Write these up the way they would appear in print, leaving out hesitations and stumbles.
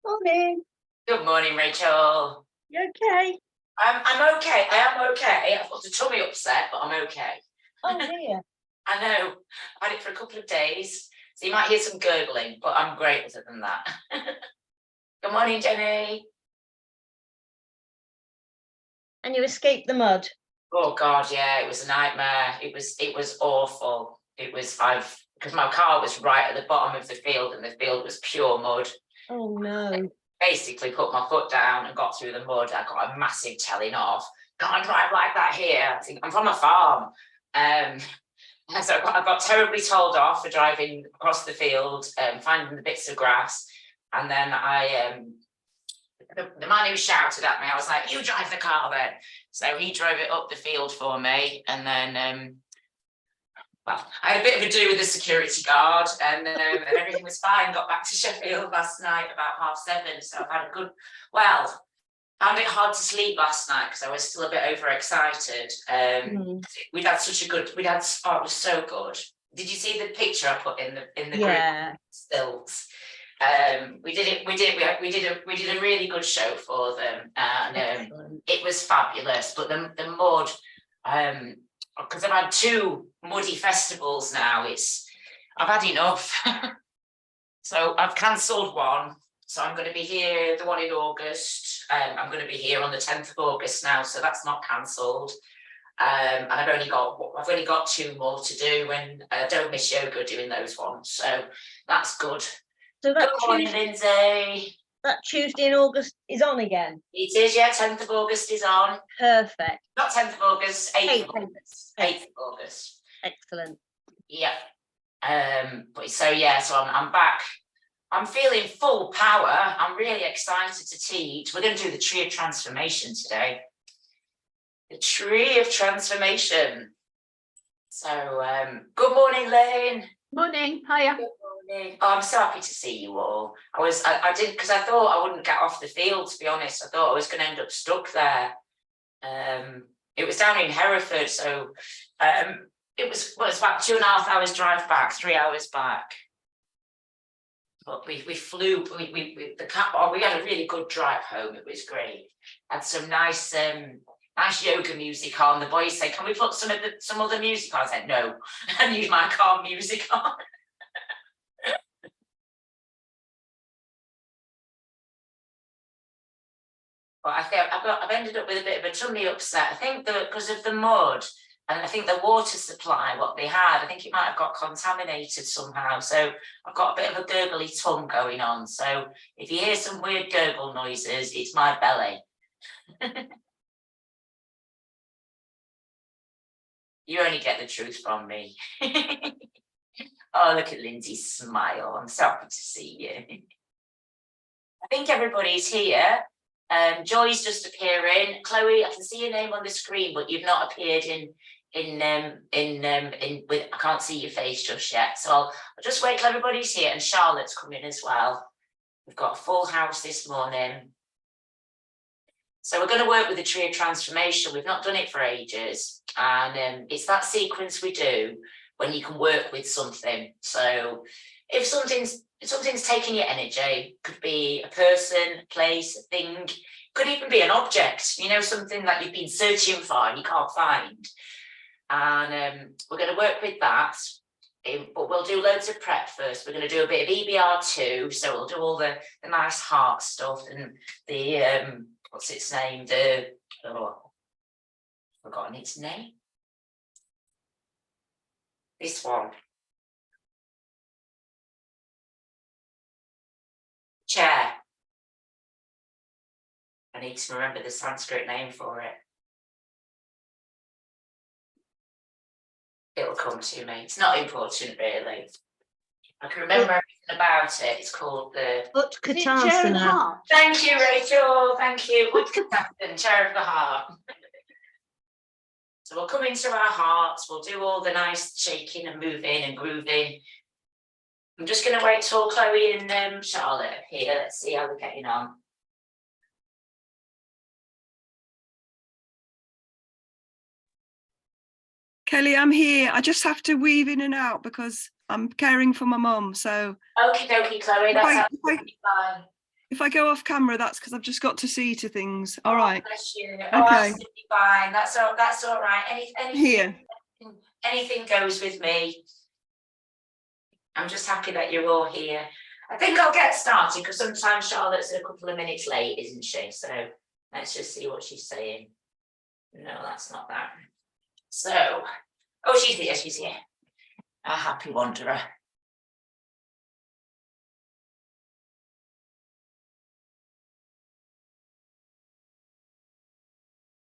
Morning. Good morning, Rachel. You okay? I'm okay. I am okay. I've got a tummy upset, but I'm okay. Oh dear. I know. I've had it for a couple of days, so you might hear some gurgling, but I'm great other than that. Good morning, Jenny. And you escaped the mud? Oh God, yeah, it was a nightmare. It was awful. Because my car was right at the bottom of the field, and the field was pure mud. Oh no. Basically put my foot down and got through the mud. I got a massive telling off. Can't drive like that here. I'm from a farm. So I got terribly told off for driving across the field, finding the bits of grass. And then the man who shouted at me, I was like, you drive the car then. So he drove it up the field for me. And then, well, I had a bit of a do with the security guard, and everything was fine. Got back to Sheffield last night about 7:30. So I've had a good, found it hard to sleep last night because I was still a bit overexcited. We'd had such a good, oh, it was so good. Did you see the picture I put in the group stills? We did a really good show for them, and it was fabulous. But the mud, because I've had 2 muddy festivals now, I've had enough. So I've cancelled one. So I'm going to be here, the one in August. I'm going to be here on the 10th of August now, so that's not cancelled. And I've only got 2 more to do, and I don't miss yoga doing those ones, so that's good. So that good morning, Lindsay. That Tuesday in August is on again? It is, yeah. 10th of August is on. Perfect. Not 10th of August, 8th of August. 8th of August. Excellent. Yeah. So I'm back. I'm feeling full power. I'm really excited to teach. We're going to do the tree of transformation today. The tree of transformation. So, good morning, Lane. Morning. Hiya. Good morning. Oh, I'm so happy to see you all. I did, because I thought I wouldn't get off the field, to be honest. I thought I was going to end up stuck there. It was down in Hereford, so it was about 2.5 hours drive back, 3 hours back. But we flew. We had a really good drive home. It was great. Had some nice yoga music on. The boys said, "Can we put some other music on?" I said, "No, I need my car music on." But I think I've ended up with a bit of a tummy upset. I think because of the mud. And I think the water supply, what they had, I think it might have got contaminated somehow. So I've got a bit of a gurgly tongue going on. So if you hear some weird gurgle noises, it's my belly. You only get the truth from me. Oh, look at Lindsay's smile. I'm so happy to see you. I think everybody's here. Joy's just appearing. Chloe, I can see your name on the screen, but you've not appeared I can't see your face just yet. So I'll just wait till everybody's here, and Charlotte's coming as well. We've got a full house this morning. So we're going to work with the tree of transformation. We've not done it for ages. And it's that sequence we do when you can work with something. So if something's taking your energy, could be a person, a place, a thing, could even be an object, something that you've been searching for and you can't find. And we're going to work with that, but we'll do loads of prep first. We're going to do a bit of EBR2, so we'll do all the nice heart stuff and the, what's its name? I've forgotten its name. This one. Chair. I need to remember the Sanskrit name for it. It'll come to me. It's not important, really. I can remember everything about it. It's called the Utkatasana. Thank you, Rachel. Thank you. Utkatasana, chair of the heart. So we'll come into our hearts. We'll do all the nice shaking and moving and grooving. I'm just going to wait till Chloe and Charlotte are here. Let's see how we're getting on. Kelly, I'm here. I just have to weave in and out because I'm caring for my mum. So okie dokie, Chloe, that's absolutely fine. If I go off camera, that's because I've just got to see to things. All right. Bless you. Okay. Absolutely fine. That's all right. Here. Anything goes with me. I'm just happy that you're all here. I think I'll get started because sometimes Charlotte's a couple of minutes late, isn't she? So let's just see what she's saying. No, that's not that. So, oh, she's here, she's here. A happy wanderer.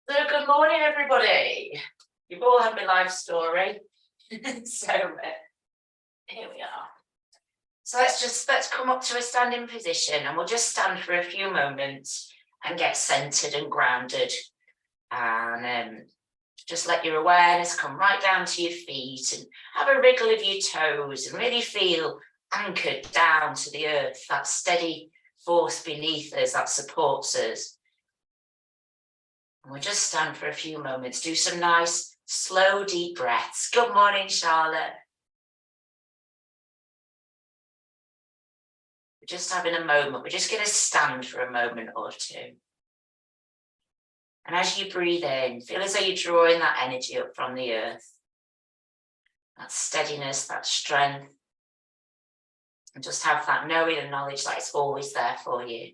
So good morning, everybody. You've all had my life story. So here we are. So let's come up to a standing position and we'll just stand for a few moments and get centered and grounded. And just let your awareness come right down to your feet and have a wriggle of your toes and really feel anchored down to the earth, that steady force beneath us that supports us. And we'll just stand for a few moments, do some nice, slow, deep breaths. Good morning, Charlotte. We're just having a moment. We're just going to stand for a moment or two. And as you breathe in, feel as though you're drawing that energy up from the earth. That steadiness, that strength. And just have that knowing and knowledge that it's always there for you.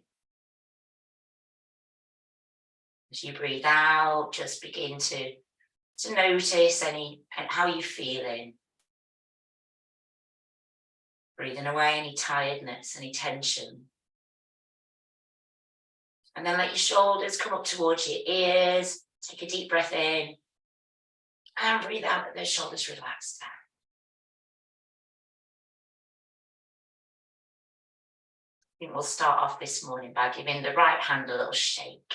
As you breathe out, just begin to notice how you're feeling. Breathing away any tiredness, any tension. And then let your shoulders come up towards your ears. Take a deep breath in. And breathe out, let those shoulders relax down. I think we'll start off this morning by giving the right hand a little shake.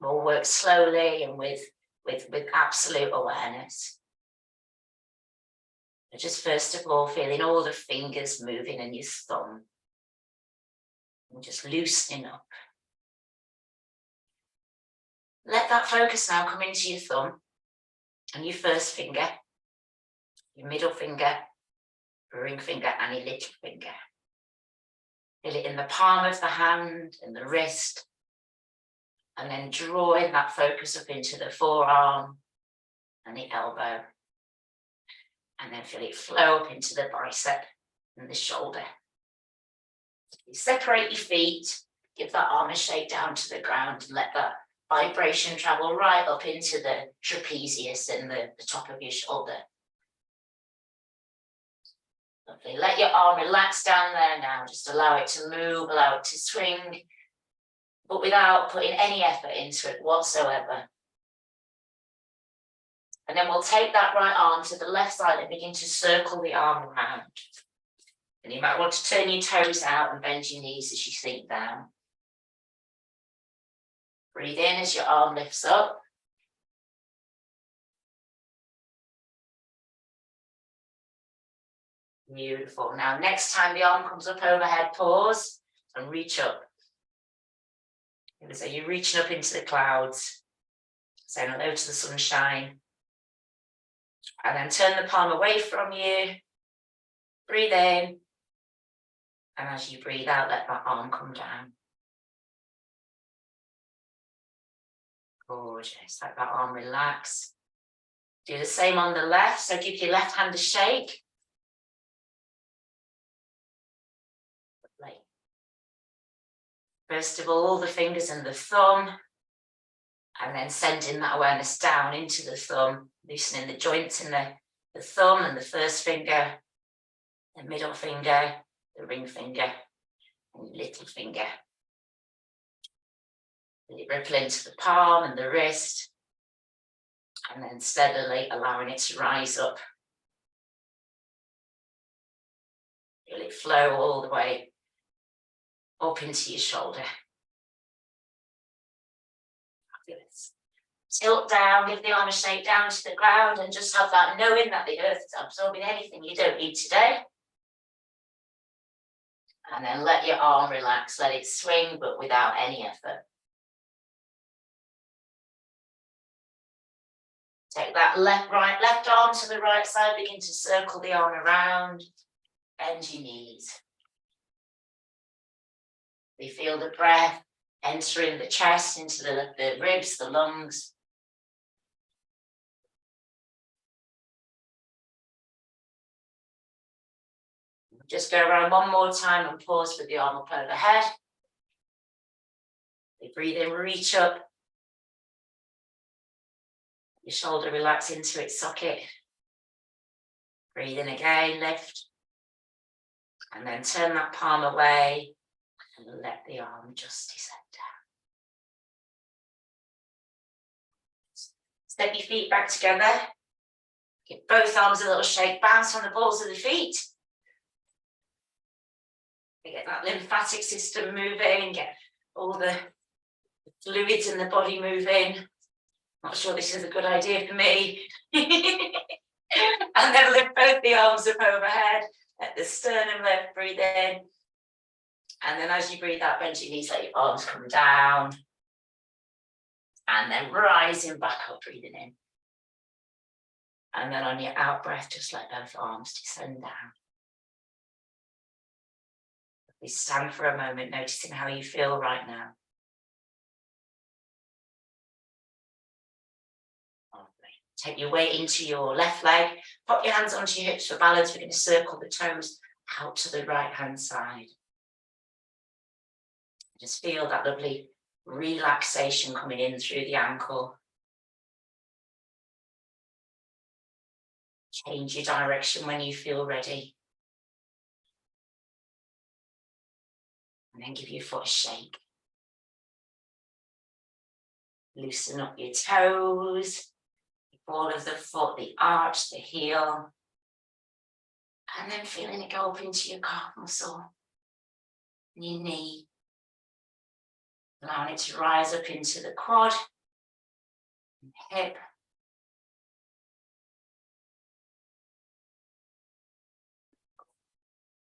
We'll work slowly and with absolute awareness. But just first of all, feeling all the fingers moving and your thumb. And just loosening up. Let that focus now come into your thumb and your first finger, your middle finger, ring finger and your little finger. Feel it in the palm of the hand and the wrist. And then drawing that focus up into the forearm and the elbow. And then feel it flow up into the bicep and the shoulder. You separate your feet, give that arm a shake down to the ground and let that vibration travel right up into the trapezius and the top of your shoulder. Lovely. Let your arm relax down there now. Just allow it to move, allow it to swing, but without putting any effort into it whatsoever. And then we'll take that right arm to the left side and begin to circle the arm around. And you might want to turn your toes out and bend your knees as you sink down. Breathe in as your arm lifts up. Beautiful. Now, next time the arm comes up overhead, pause and reach up. So you're reaching up into the clouds, saying hello to the sunshine. And then turn the palm away from you. Breathe in. And as you breathe out, let that arm come down. Gorgeous. Let that arm relax. Do the same on the left. So give your left hand a shake. Lovely. First of all the fingers and the thumb. And then sending that awareness down into the thumb, loosening the joints in the thumb and the first finger, the middle finger, the ring finger, and little finger. Ripple into the palm and the wrist, and then steadily allowing it to rise up. Feel it flow all the way up into your shoulder. Fabulous. Tilt down, give the arm a shake down to the ground, and just have that knowing that the earth is absorbing anything you don't need today. And then let your arm relax, let it swing, but without any effort. Take that left arm to the right side, begin to circle the arm around, bend your knees. You feel the breath entering the chest, into the ribs, the lungs. Just go around one more time and pause with the arm up overhead. You breathe in, reach up. Your shoulder relax into its socket. Breathe in again, lift. And then turn that palm away and let the arm just descend down. Step your feet back together. Give both arms a little shake, bounce on the balls of the feet. Get that lymphatic system moving, get all the fluids in the body moving. Not sure this is a good idea for me. And then lift both the arms up overhead, let the sternum lift, breathe in. And then as you breathe out, bend your knees, let your arms come down. And then rising back up, breathing in. And then on your out breath, just let both arms descend down. We stand for a moment, noticing how you feel right now. Take your weight into your left leg. Pop your hands onto your hips for balance. We're going to circle the toes out to the right hand side. Just feel that lovely relaxation coming in through the ankle. Change your direction when you feel ready. And then give your foot a shake. Loosen up your toes. Ball of the foot, the arch, the heel. And then feeling it go up into your calf muscle, and your knee. Allowing it to rise up into the quad, and hip.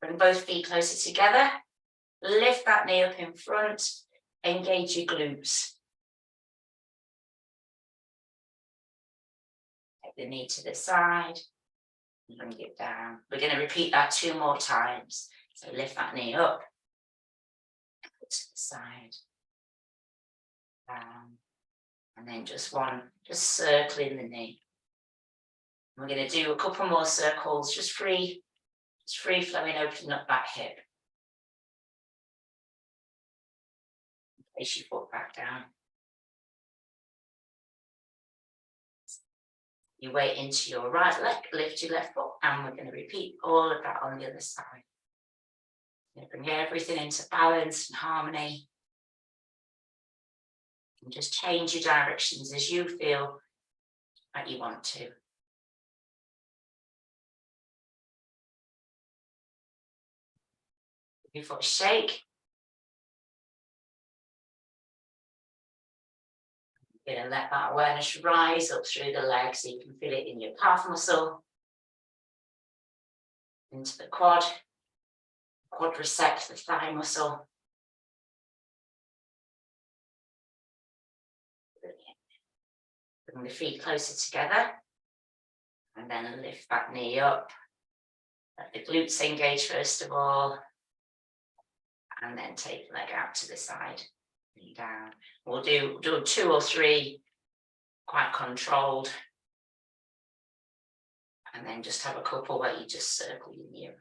Bring both feet closer together. Lift that knee up in front. Engage your glutes. Take the knee to the side. Bring it down. We're going to repeat that 2 more times. So lift that knee up. Put to the side. Down. And then just circling the knee. We're going to do a couple more circles, just free flowing, opening up that hip. Place your foot back down. You weight into your right leg, lift your left foot, and we're going to repeat all of that on the other side. Bring everything into balance and harmony. And just change your directions as you feel like you want to. Give your foot a shake. You're going to let that awareness rise up through the leg so you can feel it in your calf muscle, into the quadriceps, the thigh muscle. Bring the feet closer together and then lift that knee up. Let the glutes engage first of all, and then take the leg out to the side. Down. We'll do 2 or 3 quite controlled, and then just have a couple where you just circle your knee around.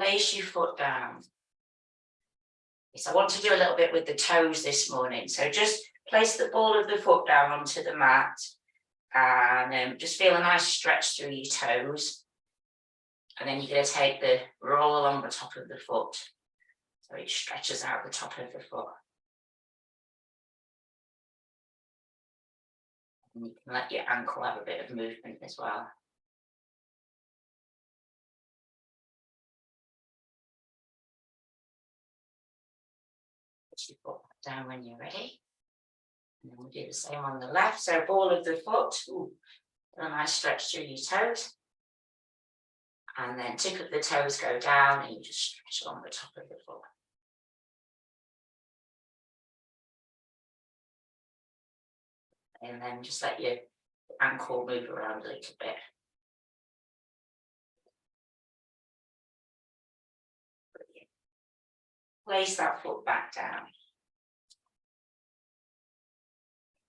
Place your foot down. So I want to do a little bit with the toes this morning. So just place the ball of the foot down onto the mat and just feel a nice stretch through your toes. And then you're going to take the roll along the top of the foot. So it stretches out the top of the foot. And you can let your ankle have a bit of movement as well. Put your foot down when you're ready. And then we'll do the same on the left. So ball of the foot. Ooh, a nice stretch through your toes. And then tip of the toes go down and you just stretch along the top of the foot. And then just let your ankle move around a little bit. place that foot back down.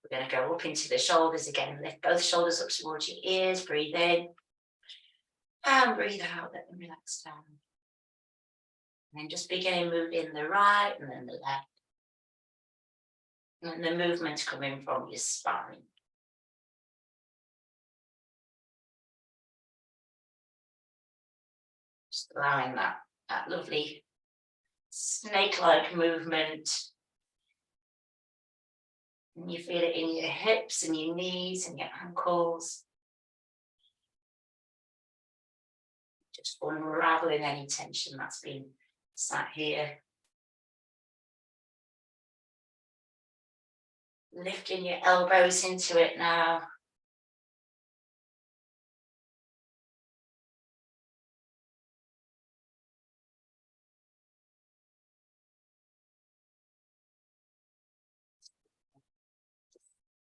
We're going to go up into the shoulders again. Lift both shoulders up towards your ears. Breathe in. And breathe out. Let them relax down. And then just beginning moving the right and then the left. And the movement coming from your spine. Just allowing that lovely snake-like movement. And you feel it in your hips and your knees and your ankles. Just unraveling any tension that's been sat here. Lifting your elbows into it now.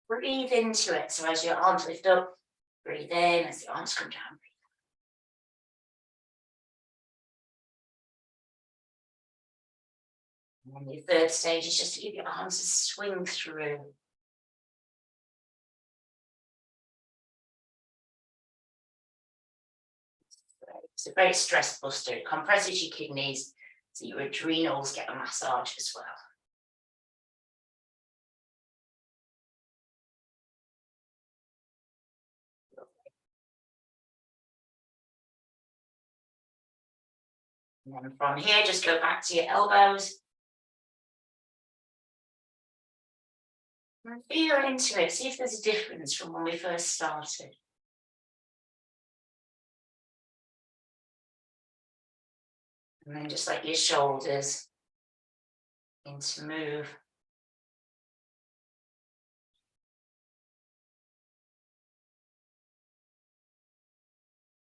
Breathe into it. So as your arms lift up, breathe in. As the arms come down, breathe out. And then your third stage is just to give your arms a swing through. It's a great stress buster. It compresses your kidneys so your adrenals get a massage as well. And then from here, just go back to your elbows. And feel into it. See if there's a difference from when we first started. And then just let your shoulders begin to move.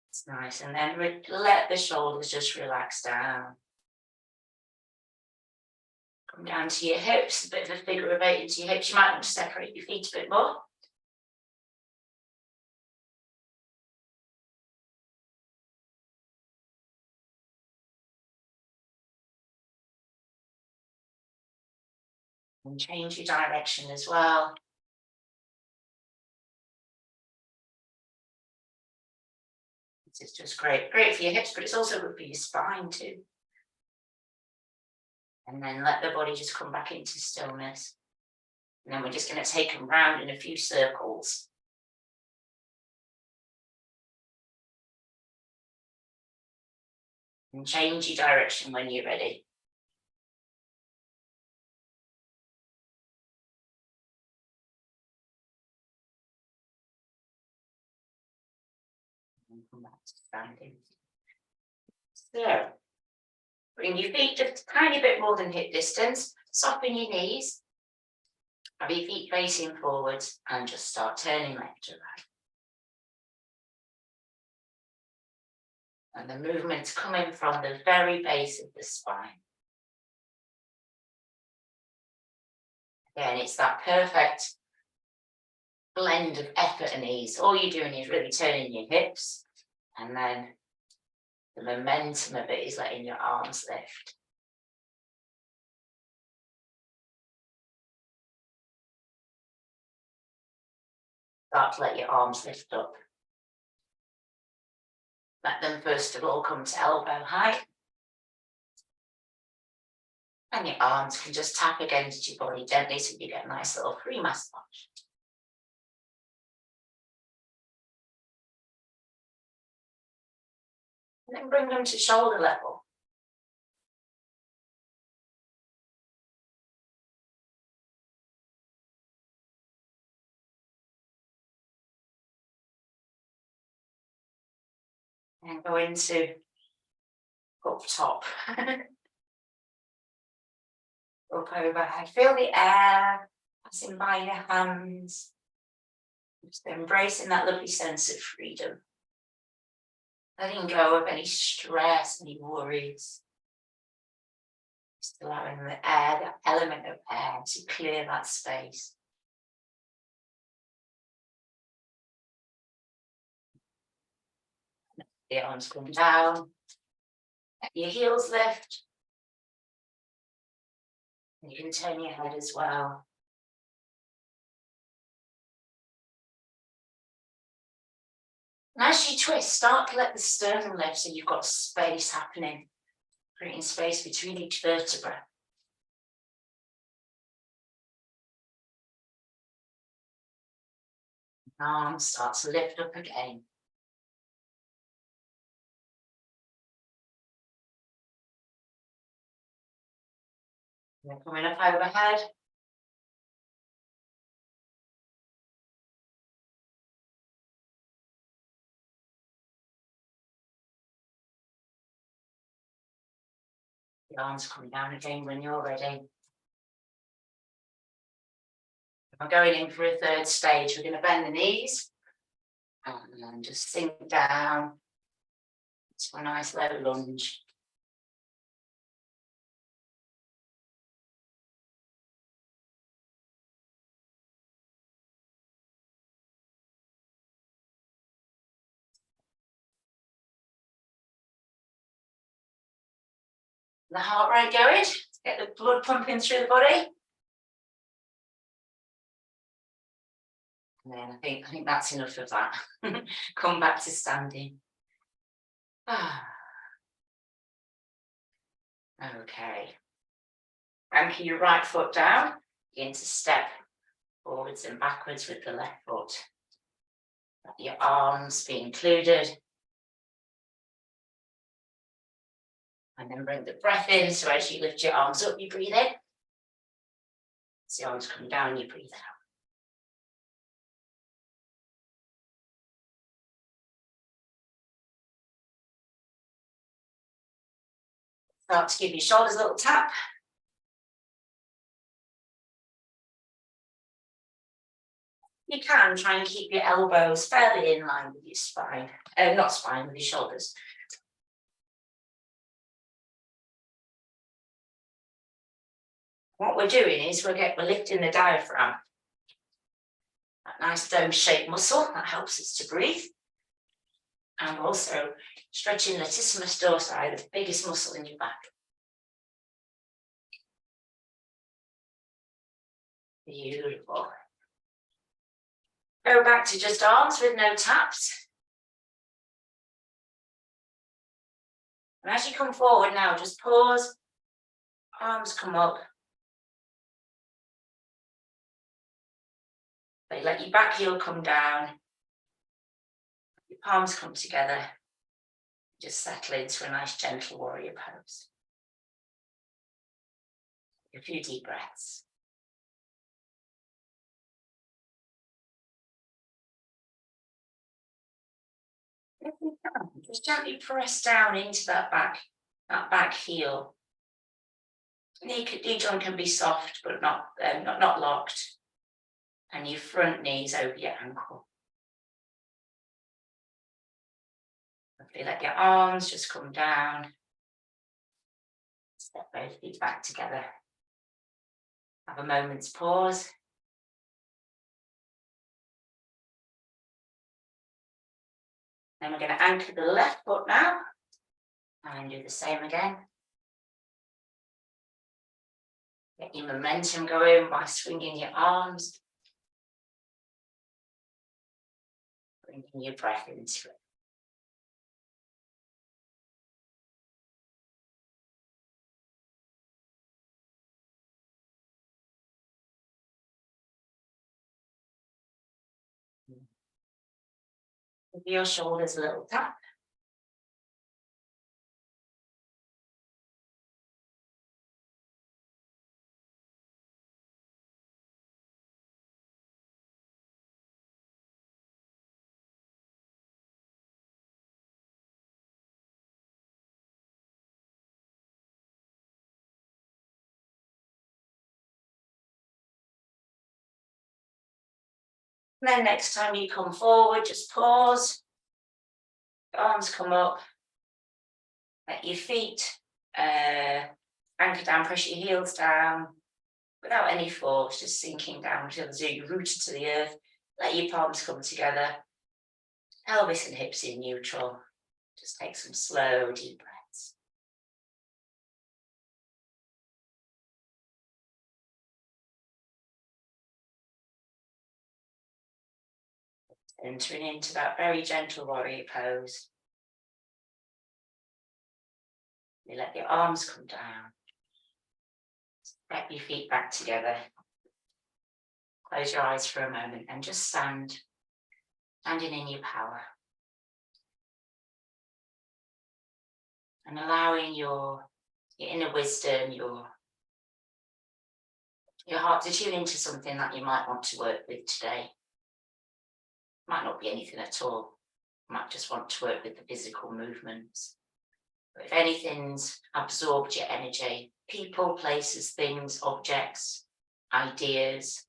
It's nice. And then let the shoulders just relax down. Come down to your hips, a bit of a figure of 8 into your hips. You might want to separate your feet a bit more. And change your direction as well. This is just great for your hips, but it's also good for your spine too. And then let the body just come back into stillness. And then we're just going to take them round in a few circles. And change your direction when you're ready. And come back to standing. So, bring your feet just a tiny bit more than hip distance. Soften your knees. Have your feet facing forwards and just start turning left to right. And the movement's coming from the very base of the spine. Again, it's that perfect blend of effort and ease. All you're doing is really turning your hips, and then the momentum of it is letting your arms lift. Start to let your arms lift up. Let them first of all come to elbow height. And your arms can just tap against your body gently so you get a nice little free massage. And then bring them to shoulder level. And go into up top. Up overhead. Feel the air passing by your hands. Just embracing that lovely sense of freedom. Letting go of any stress, any worries. Just allowing the air, that element of air, to clear that space. The arms come down. Let your heels lift. You can turn your head as well. And as you twist, start to let the sternum lift so you've got space happening, creating space between each vertebra. Arms start to lift up again. They're coming up overhead. The arms come down again when you're ready. We're going in for a third stage. We're going to bend the knees and then just sink down to a nice low lunge. The heart rate going, get the blood pumping through the body. And then I think that's enough of that. Come back to standing. Okay. Anchor your right foot down. Begin to step forwards and backwards with the left foot. Let your arms be included. And then bring the breath in. So as you lift your arms up, you breathe in. As the arms come down, you breathe out. Start to give your shoulders a little tap. You can try and keep your elbows fairly in line with your spine, not spine, with your shoulders. What we're doing is we're lifting the diaphragm. That nice dome-shaped muscle, that helps us to breathe. And also stretching latissimus dorsi, the biggest muscle in your back. Beautiful. Go back to just arms with no taps. And as you come forward now, just pause. Arms come up. They let your back heel come down. Your palms come together. Just settle into a nice gentle warrior pose. A few deep breaths. If you can, just gently press down into that back heel. Knee joint can be soft, but not locked. And your front knees over your ankle. Let your arms just come down. Step both feet back together. Have a moment's pause. Then we're going to anchor the left foot now. And do the same again. Get your momentum going by swinging your arms. Bringing your breath into it. Give your shoulders a little tap. And then next time you come forward, just pause. Arms come up. Let your feet anchor down, press your heels down without any force, just sinking down until you're rooted to the earth. Let your palms come together. Pelvis and hips in neutral. Just take some slow, deep breaths. Entering into that very gentle warrior pose. You let your arms come down. Step your feet back together. Close your eyes for a moment and just stand, standing in your power. And allowing your inner wisdom, your heart to tune into something that you might want to work with today. Might not be anything at all. You might just want to work with the physical movements. But if anything's absorbed your energy, people, places, things, objects, ideas,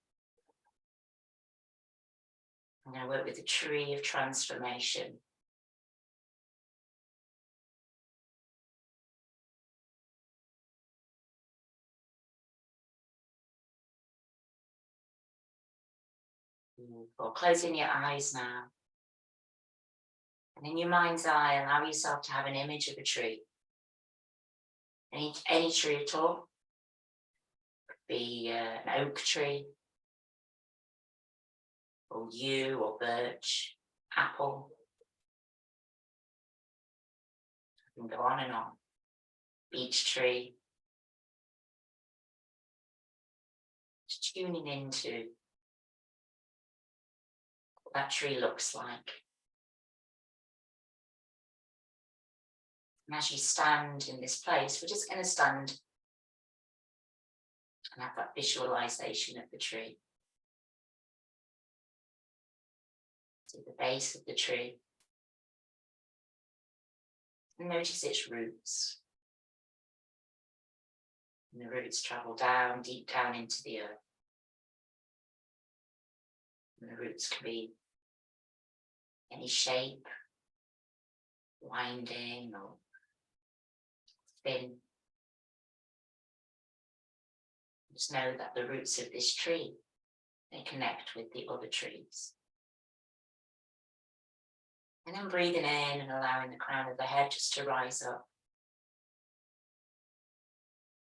I'm going to work with the tree of transformation. Or closing your eyes now. And in your mind's eye, allow yourself to have an image of a tree. Any tree at all. Could be an oak tree, or yew, or birch, apple. You can go on and on. Beech tree. Just tuning into what that tree looks like. And as you stand in this place, we're just going to stand and have that visualization of the tree. To the base of the tree. And notice its roots. And the roots travel down, deep down into the earth. And the roots can be any shape, winding or thin. Just know that the roots of this tree, they connect with the other trees. And then breathing in and allowing the crown of the head just to rise up.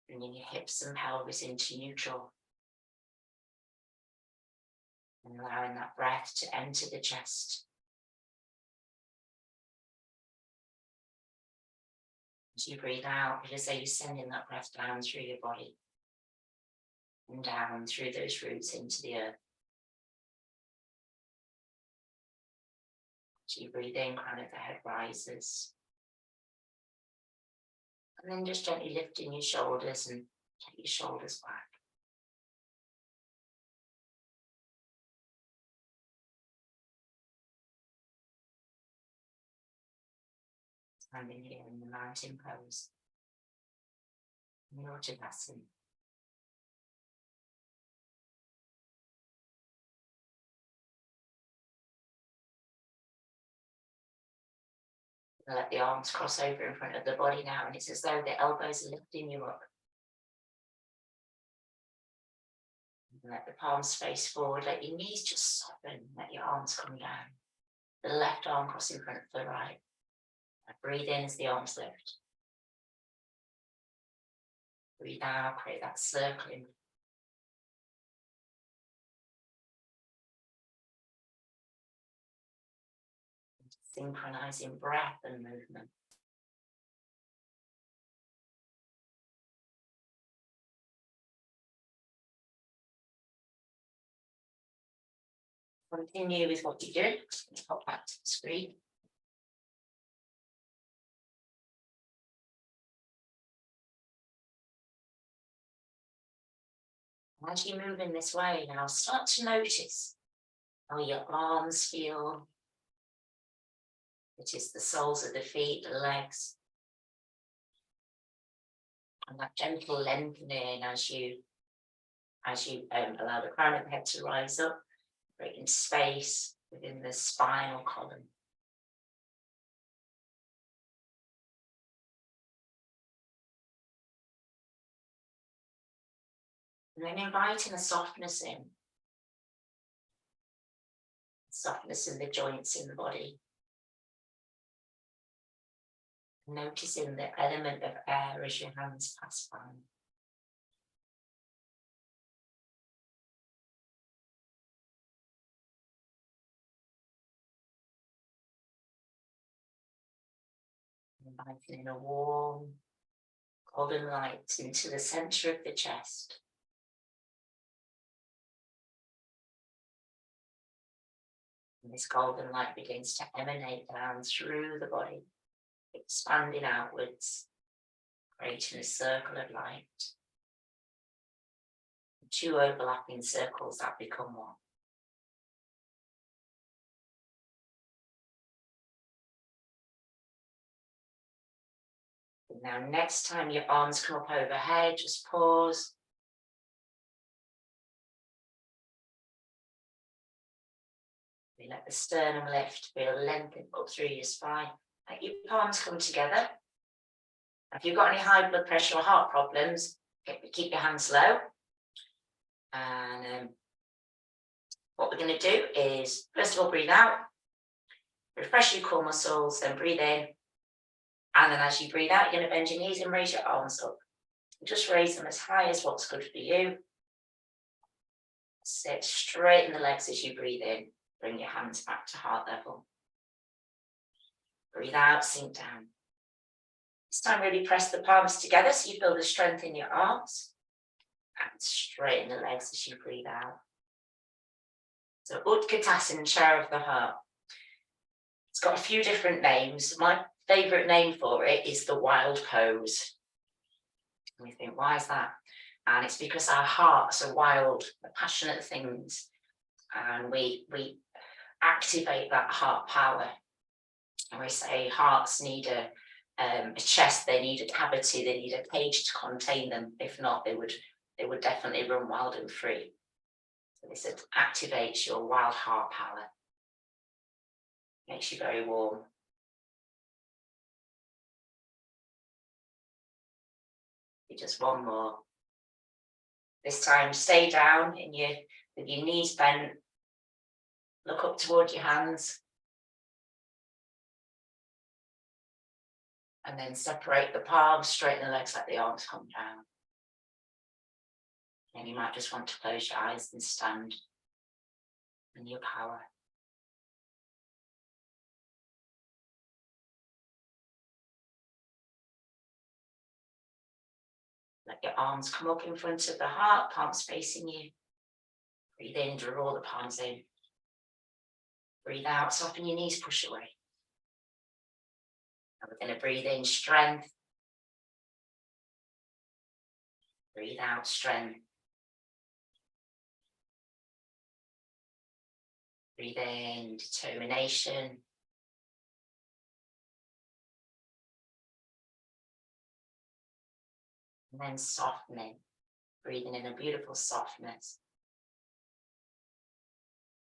Bringing your hips and pelvis into neutral. And allowing that breath to enter the chest. As you breathe out, it is as though you're sending that breath down through your body. And down through those roots into the earth. As you breathe in, crown of the head rises. And then just gently lifting your shoulders and take your shoulders back. Standing here in the mountain pose. Uttanasana. Let the arms cross over in front of the body now, and it's as though the elbows are lifting you up. And let the palms face forward, let your knees just soften, let your arms come down. The left arm cross in front of the right. And breathe in as the arms lift. Breathe out, create that circling. Synchronizing breath and movement. Continue with what you do. Let's pop back to the screen. As you move in this way now, start to notice how your arms feel. It is the soles of the feet, the legs. And that gentle lengthening as you allow the crown of the head to rise up, creating space within the spinal column. And then inviting a softness in. Softness in the joints in the body. Noticing the element of air as your hands pass by. Inviting in a warm, golden light into the center of the chest. And this golden light begins to emanate down through the body, expanding outwards, creating a circle of light. Two overlapping circles that become one. Now, next time your arms come up overhead, just pause. We let the sternum lift, feel lengthen up through your spine. Let your palms come together. If you've got any high blood pressure or heart problems, keep your hands low. And what we're going to do is, first of all, breathe out. Refresh your core muscles, then breathe in. And then as you breathe out, you're going to bend your knees and raise your arms up. Just raise them as high as what's good for you. Sit straighten the legs as you breathe in. Bring your hands back to heart level. Breathe out, sink down. This time really press the palms together so you feel the strength in your arms. And straighten the legs as you breathe out. So Utkatasana, chair of the heart. It's got a few different names. My favourite name for it is the wild pose. And we think, why is that? And it's because our hearts are wild, passionate things. And we activate that heart power. And we say hearts need a chest, they need a cavity, they need a cage to contain them. If not, they would definitely run wild and free. So this activates your wild heart power. Makes you very warm. Just one more. This time, stay down with your knees bent. Look up towards your hands. And then separate the palms, straighten the legs, let the arms come down. And you might just want to close your eyes and stand in your power. Let your arms come up in front of the heart, palms facing you. Breathe in, draw the palms in. Breathe out, soften your knees, push away. And we're going to breathe in strength. Breathe out strength. Breathe in determination. And then softening, breathing in a beautiful softness.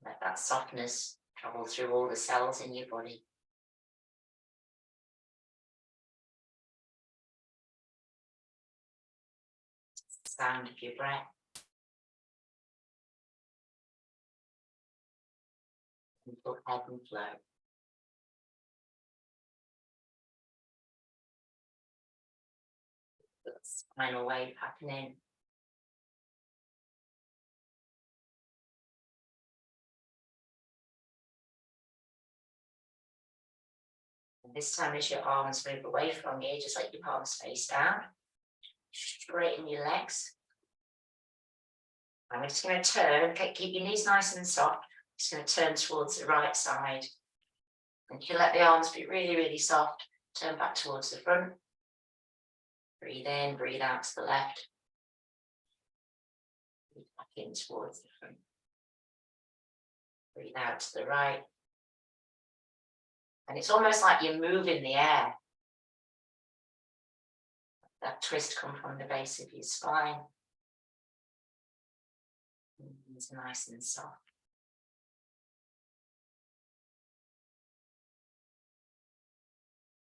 Let that softness travel through all the cells in your body. Sound of your breath. Gentle ebb and flow. The spinal wave happening. And this time as your arms move away from you, just let your palms face down. Straighten your legs. And we're just going to turn, keep your knees nice and soft. Just going to turn towards the right side. And you let the arms be really, really soft. Turn back towards the front. Breathe in, breathe out to the left. Breathe back in towards the front. Breathe out to the right. And it's almost like you're moving the air. That twist comes from the base of your spine. It's nice and soft.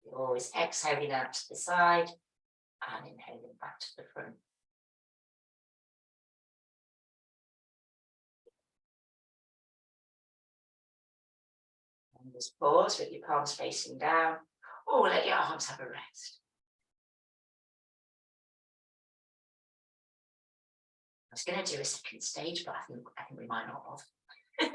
You're always exhaling out to the side and inhaling back to the front. And just pause with your palms facing down, or let your arms have a rest. I was going to do a second stage, but I think we might not have.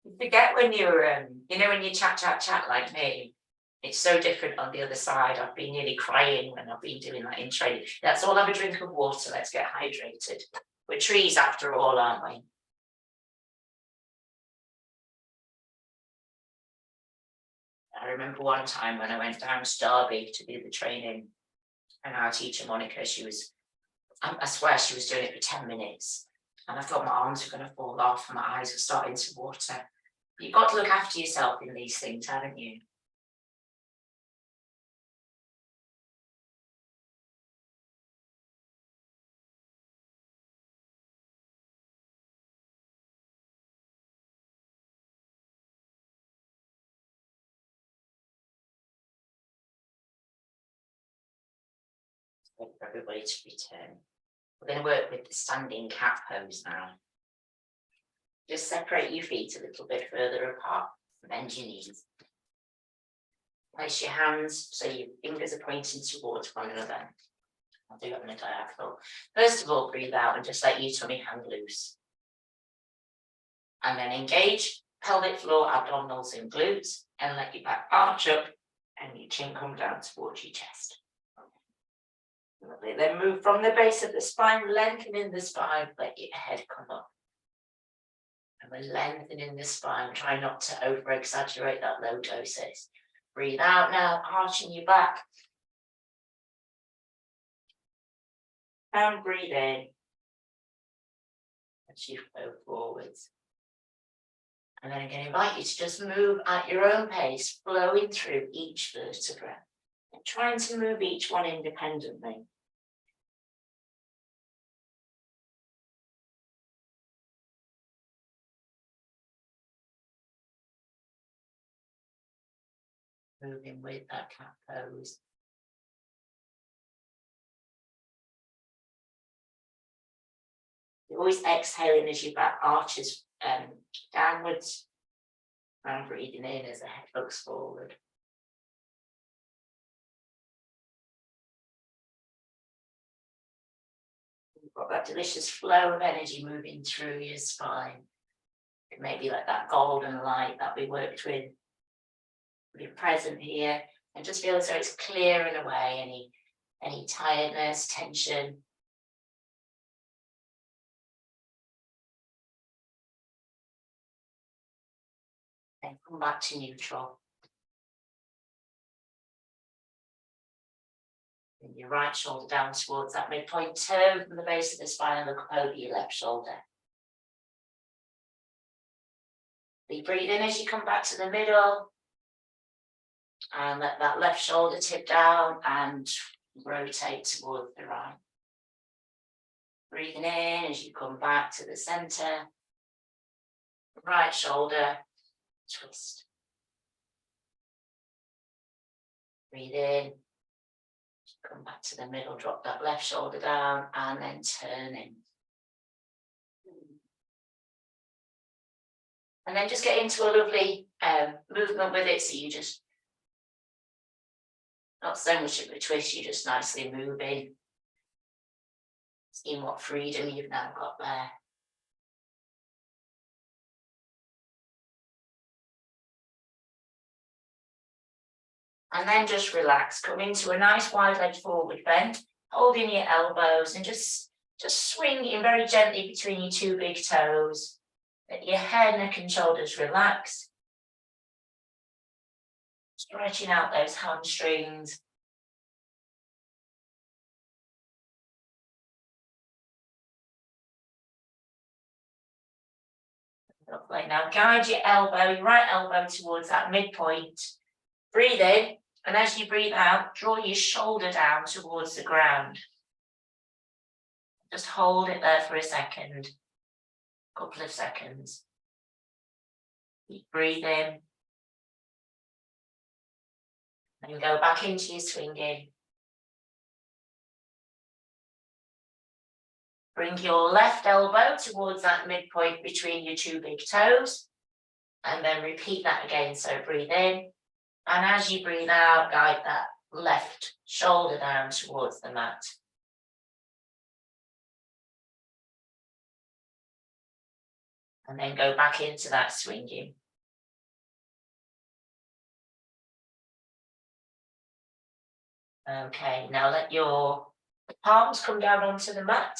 You forget when you're, when you chat like me, It's so different on the other side. I've been nearly crying when I've been doing that in training. Let's all have a drink of water. Let's get hydrated. We're trees after all, aren't we? I remember one time when I went down to Derby to do the training, and our teacher, Monica, I swear she was doing it for 10 minutes. And I thought my arms were going to fall off and my eyes were starting to water. You've got to look after yourself in these things, haven't you? For everybody to return. We're going to work with the standing cat pose now. Just separate your feet a little bit further apart, bend your knees. Place your hands so your fingers are pointing towards one another. I'll do it on a diagonal. First of all, breathe out and just let your tummy hang loose. And then engage pelvic floor, abdominals and glutes, and let your back arch up and your chin come down towards your chest. Lovely. Then move from the base of the spine, lengthening the spine, let your head come up. And we're lengthening the spine, try not to over exaggerate that low doses. Breathe out now, arching your back. And breathe in as you flow forwards. And then I'm going to invite you to just move at your own pace, flowing through each vertebra and trying to move each one independently. Moving with that cat pose. You're always exhaling as your back arches downwards and breathing in as the head looks forward. You've got that delicious flow of energy moving through your spine. It may be like that golden light that we worked with. Be present here and just feel as though it's clearing away any tiredness, tension. And come back to neutral. Bring your right shoulder down towards that midpoint, turn from the base of the spine and look over your left shoulder. Be breathing as you come back to the middle. And let that left shoulder tip down and rotate towards the right. Breathing in as you come back to the center. Right shoulder, twist. Breathe in. Come back to the middle, drop that left shoulder down and then turn in. And then just get into a lovely movement with it. So you just, not so much of a twist, you're just nicely moving. Seeing what freedom you've now got there. And then just relax, come into a nice wide leg forward bend, holding your elbows and just swinging very gently between your two big toes. Let your head, neck and shoulders relax. Stretching out those hamstrings. Lovely. Now guide your elbow, your right elbow towards that midpoint. Breathe in, and as you breathe out, draw your shoulder down towards the ground. Just hold it there for a second, couple of seconds. Keep breathing. And go back into your swinging. Bring your left elbow towards that midpoint between your two big toes. And then repeat that again. So breathe in. And as you breathe out, guide that left shoulder down towards the mat. And then go back into that swinging. Okay, now let your palms come down onto the mat.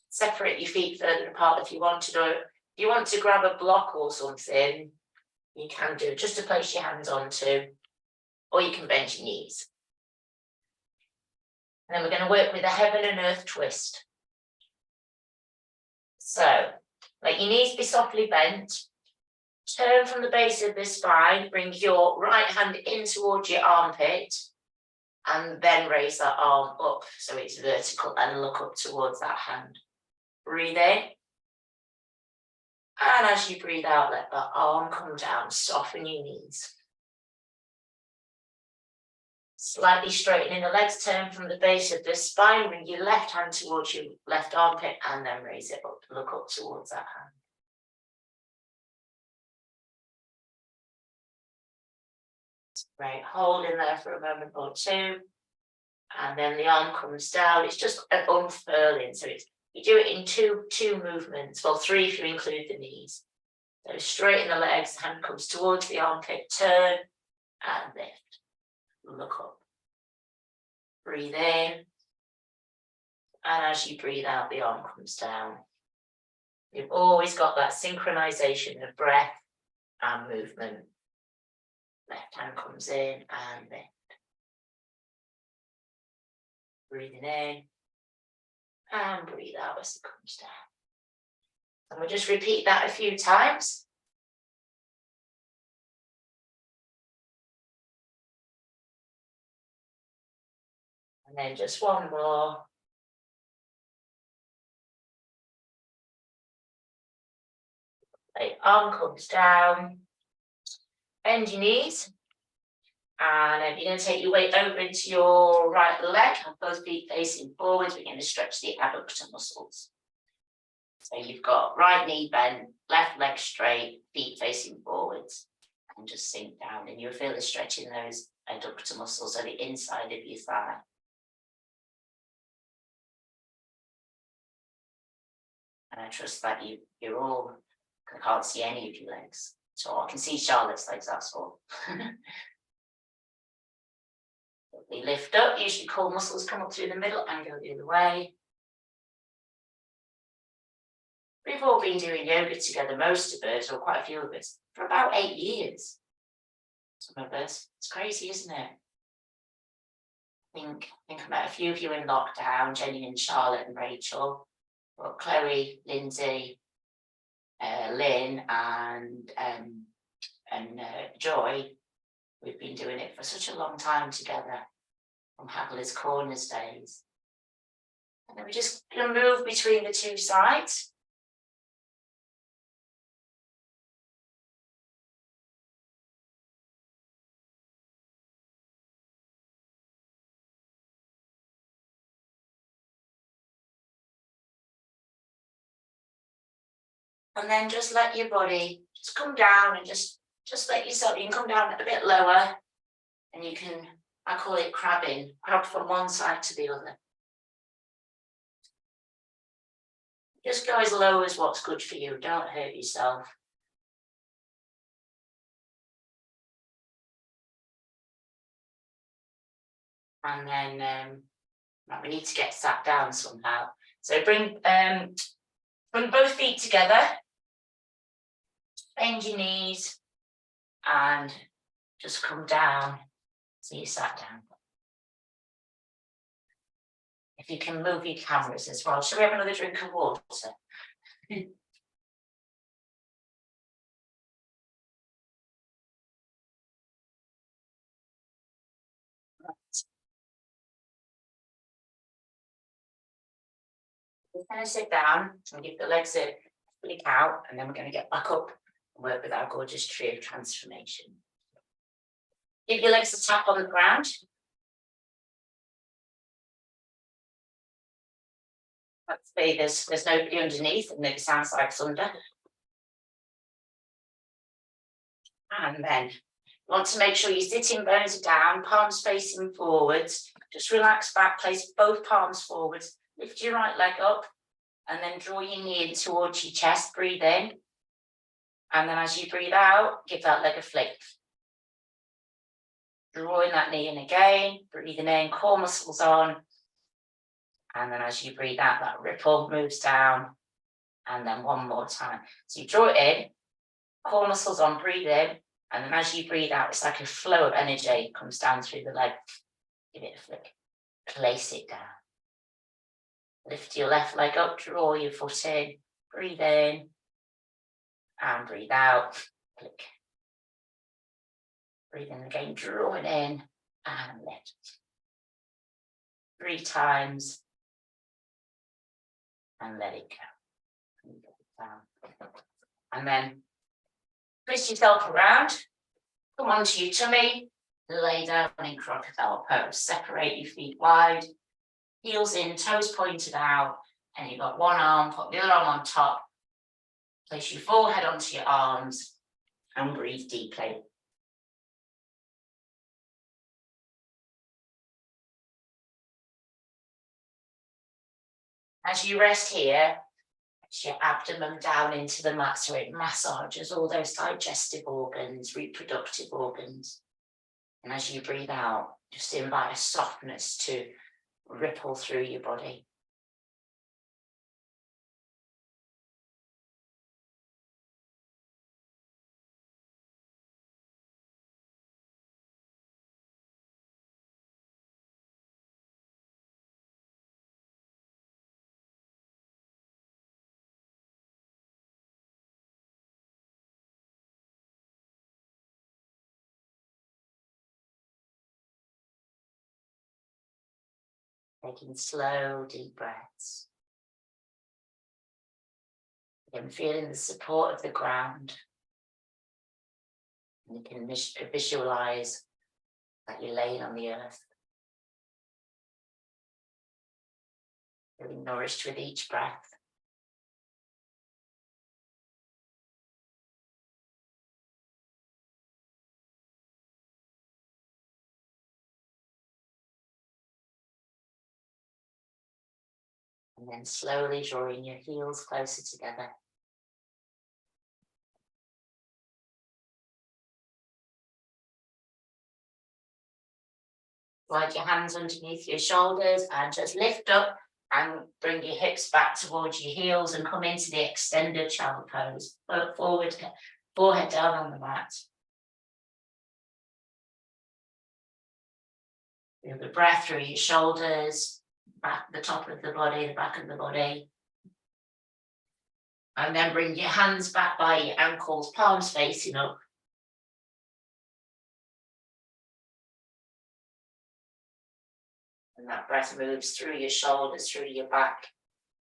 Separate your feet further apart if you want to do it. If you want to grab a block or something, you can do, just to place your hands onto, or you can bend your knees. And then we're going to work with a heaven and earth twist. So, let your knees be softly bent. Turn from the base of the spine, bring your right hand in towards your armpit, and then raise that arm up so it's vertical and look up towards that hand. Breathe in. And as you breathe out, let that arm come down, soften your knees. Slightly straightening the legs, turn from the base of the spine, bring your left hand towards your left armpit and then raise it up, look up towards that hand. Great, hold in there for a moment or two. And then the arm comes down. It's just an unfurling. So you do it in two movements. Well, three if you include the knees. So straighten the legs, hand comes towards the armpit, turn and lift. Look up. Breathe in. And as you breathe out, the arm comes down. You've always got that synchronization of breath and movement. Left hand comes in and lift. Breathing in and breathe out as it comes down. And we'll just repeat that a few times. And then just one more. The arm comes down. Bend your knees. And then you're going to take your weight over into your right leg, and both feet facing forwards. We're going to stretch the adductor muscles. So you've got right knee bent, left leg straight, feet facing forwards, and just sink down. And you'll feel the stretch in those adductor muscles on the inside of your thigh. And I trust that you're all, I can't see any of your legs. So I can see Charlotte's legs, that's all. We lift up, usually core muscles come up through the middle and go the other way. We've all been doing yoga together, most of us, or quite a few of us, for about 8 years. Some of us. It's crazy, isn't it? I think I met a few of you in lockdown, Jenny and Charlotte and Rachel, but Chloe, Lindsay, Lynn and Joy, we've been doing it for such a long time together, from Hadley's Corners days. And then we're just going to move between the two sides. And then just let your body just come down and just let yourself, you can come down a bit lower and you can, I call it crabbing, crab from one side to the other. Just go as low as what's good for you, don't hurt yourself. And then we need to get sat down somehow. So bring both feet together. Bend your knees and just come down so you sat down. If you can move your cameras as well. Shall we have another drink of water? We're going to sit down and give the legs a flick out, and then we're going to get back up and work with our gorgeous tree of transformation. Give your legs a tap on the ground. Let's say there's nobody underneath and it sounds like thunder. And then you want to make sure your sitting bones are down, palms facing forwards. Just relax back, place both palms forwards, lift your right leg up, and then draw your knee in towards your chest, breathe in. And then as you breathe out, give that leg a flick. drawing that knee in again, breathing in, core muscles on. And then as you breathe out, that ripple moves down. And then one more time. So you draw it in, core muscles on, breathe in. And then as you breathe out, it's like a flow of energy comes down through the leg. Give it a flick. Place it down. Lift your left leg up, draw your foot in, breathe in. And breathe out. Flick. Breathe in again, draw it in. And lift. 3 times. And let it go. And then twist yourself around, come onto your tummy, lay down in crocodile pose. Separate your feet wide, heels in, toes pointed out, and you've got one arm, put the other arm on top. Place your forehead onto your arms and breathe deeply. As you rest here, your abdomen down into the mat so it massages all those digestive organs, reproductive organs. And as you breathe out, just invite a softness to ripple through your body. Taking slow, deep breaths. Again, feeling the support of the ground. And you can visualize that you're laying on the earth. Feeling nourished with each breath. And then slowly drawing your heels closer together. Slide your hands underneath your shoulders and just lift up and bring your hips back towards your heels and come into the extended child pose. Look forward, forehead down on the mat. Feel the breath through your shoulders, back the top of the body, the back of the body. And then bring your hands back by your ankles, palms facing up. And that breath moves through your shoulders, through your back.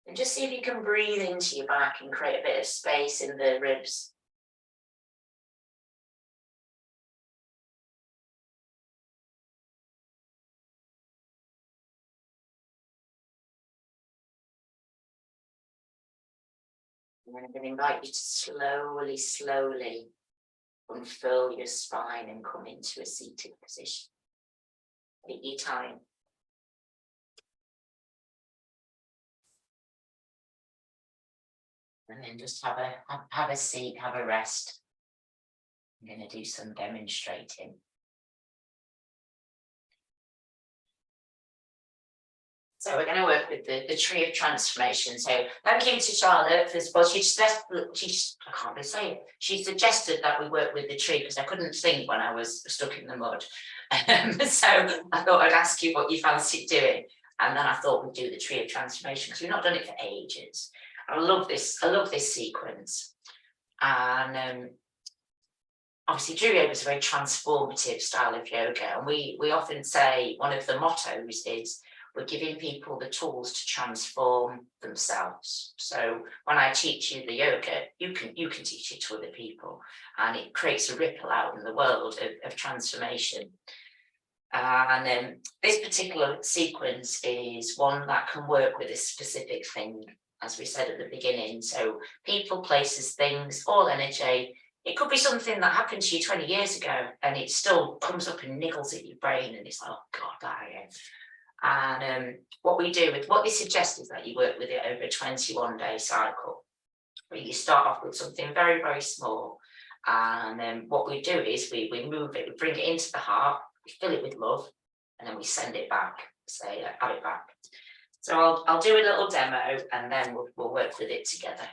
And just see if you can breathe into your back and create a bit of space in the ribs. And then I'm going to invite you to slowly, slowly unfurl your spine and come into a seated position. Take your time. And then just have a seat, have a rest. I'm going to do some demonstrating. So we're going to work with the tree of transformation. So thank you to Charlotte for this. Well, I can't really say it. She suggested that we work with the tree because I couldn't think when I was stuck in the mud. So I thought I'd ask you what you fancied doing. And then I thought we'd do the tree of transformation because we've not done it for ages. I love this sequence. And obviously true yoga is a very transformative style of yoga. And we often say one of the mottos is we're giving people the tools to transform themselves. So when I teach you the yoga, you can teach it to other people, and it creates a ripple out in the world of transformation. And this particular sequence is one that can work with a specific thing, as we said at the beginning. So people, places, things, all energy. It could be something that happened to you 20 years ago, and it still comes up and niggles at your brain, and it's like, oh God, that again. And what they suggest is that you work with it over a 21-day cycle, where you start off with something very, very small. And then what we do is we move it, we bring it into the heart, we fill it with love, and then we send it back, say, have it back. So I'll do a little demo, and then we'll work with it together.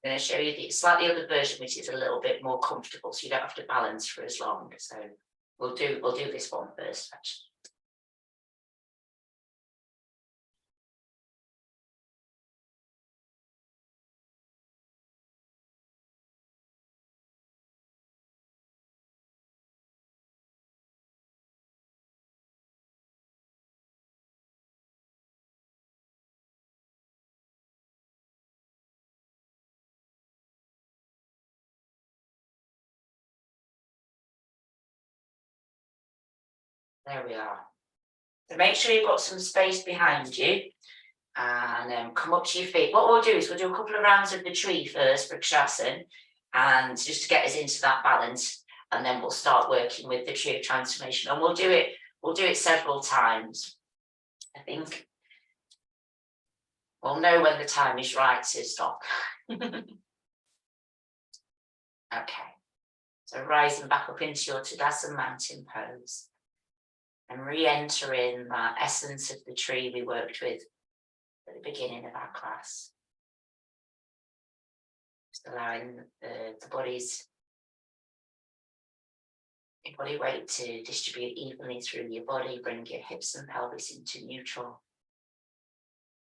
I'm going to show you the slightly other version, which is a little bit more comfortable, so you don't have to balance for as long. So we'll do this one first, actually. There we are. So make sure you've got some space behind you, and come up to your feet. What we'll do is we'll do a couple of rounds of the tree first, practising, and just to get us into that balance, and then we'll start working with the tree of transformation, and we'll do it several times. I think we'll know when the time is right to stop. Okay, so rising back up into your Tadasana mountain pose, and re-entering that essence of the tree we worked with at the beginning of our class. Just allowing the body's your body weight to distribute evenly through your body. Bring your hips and pelvis into neutral.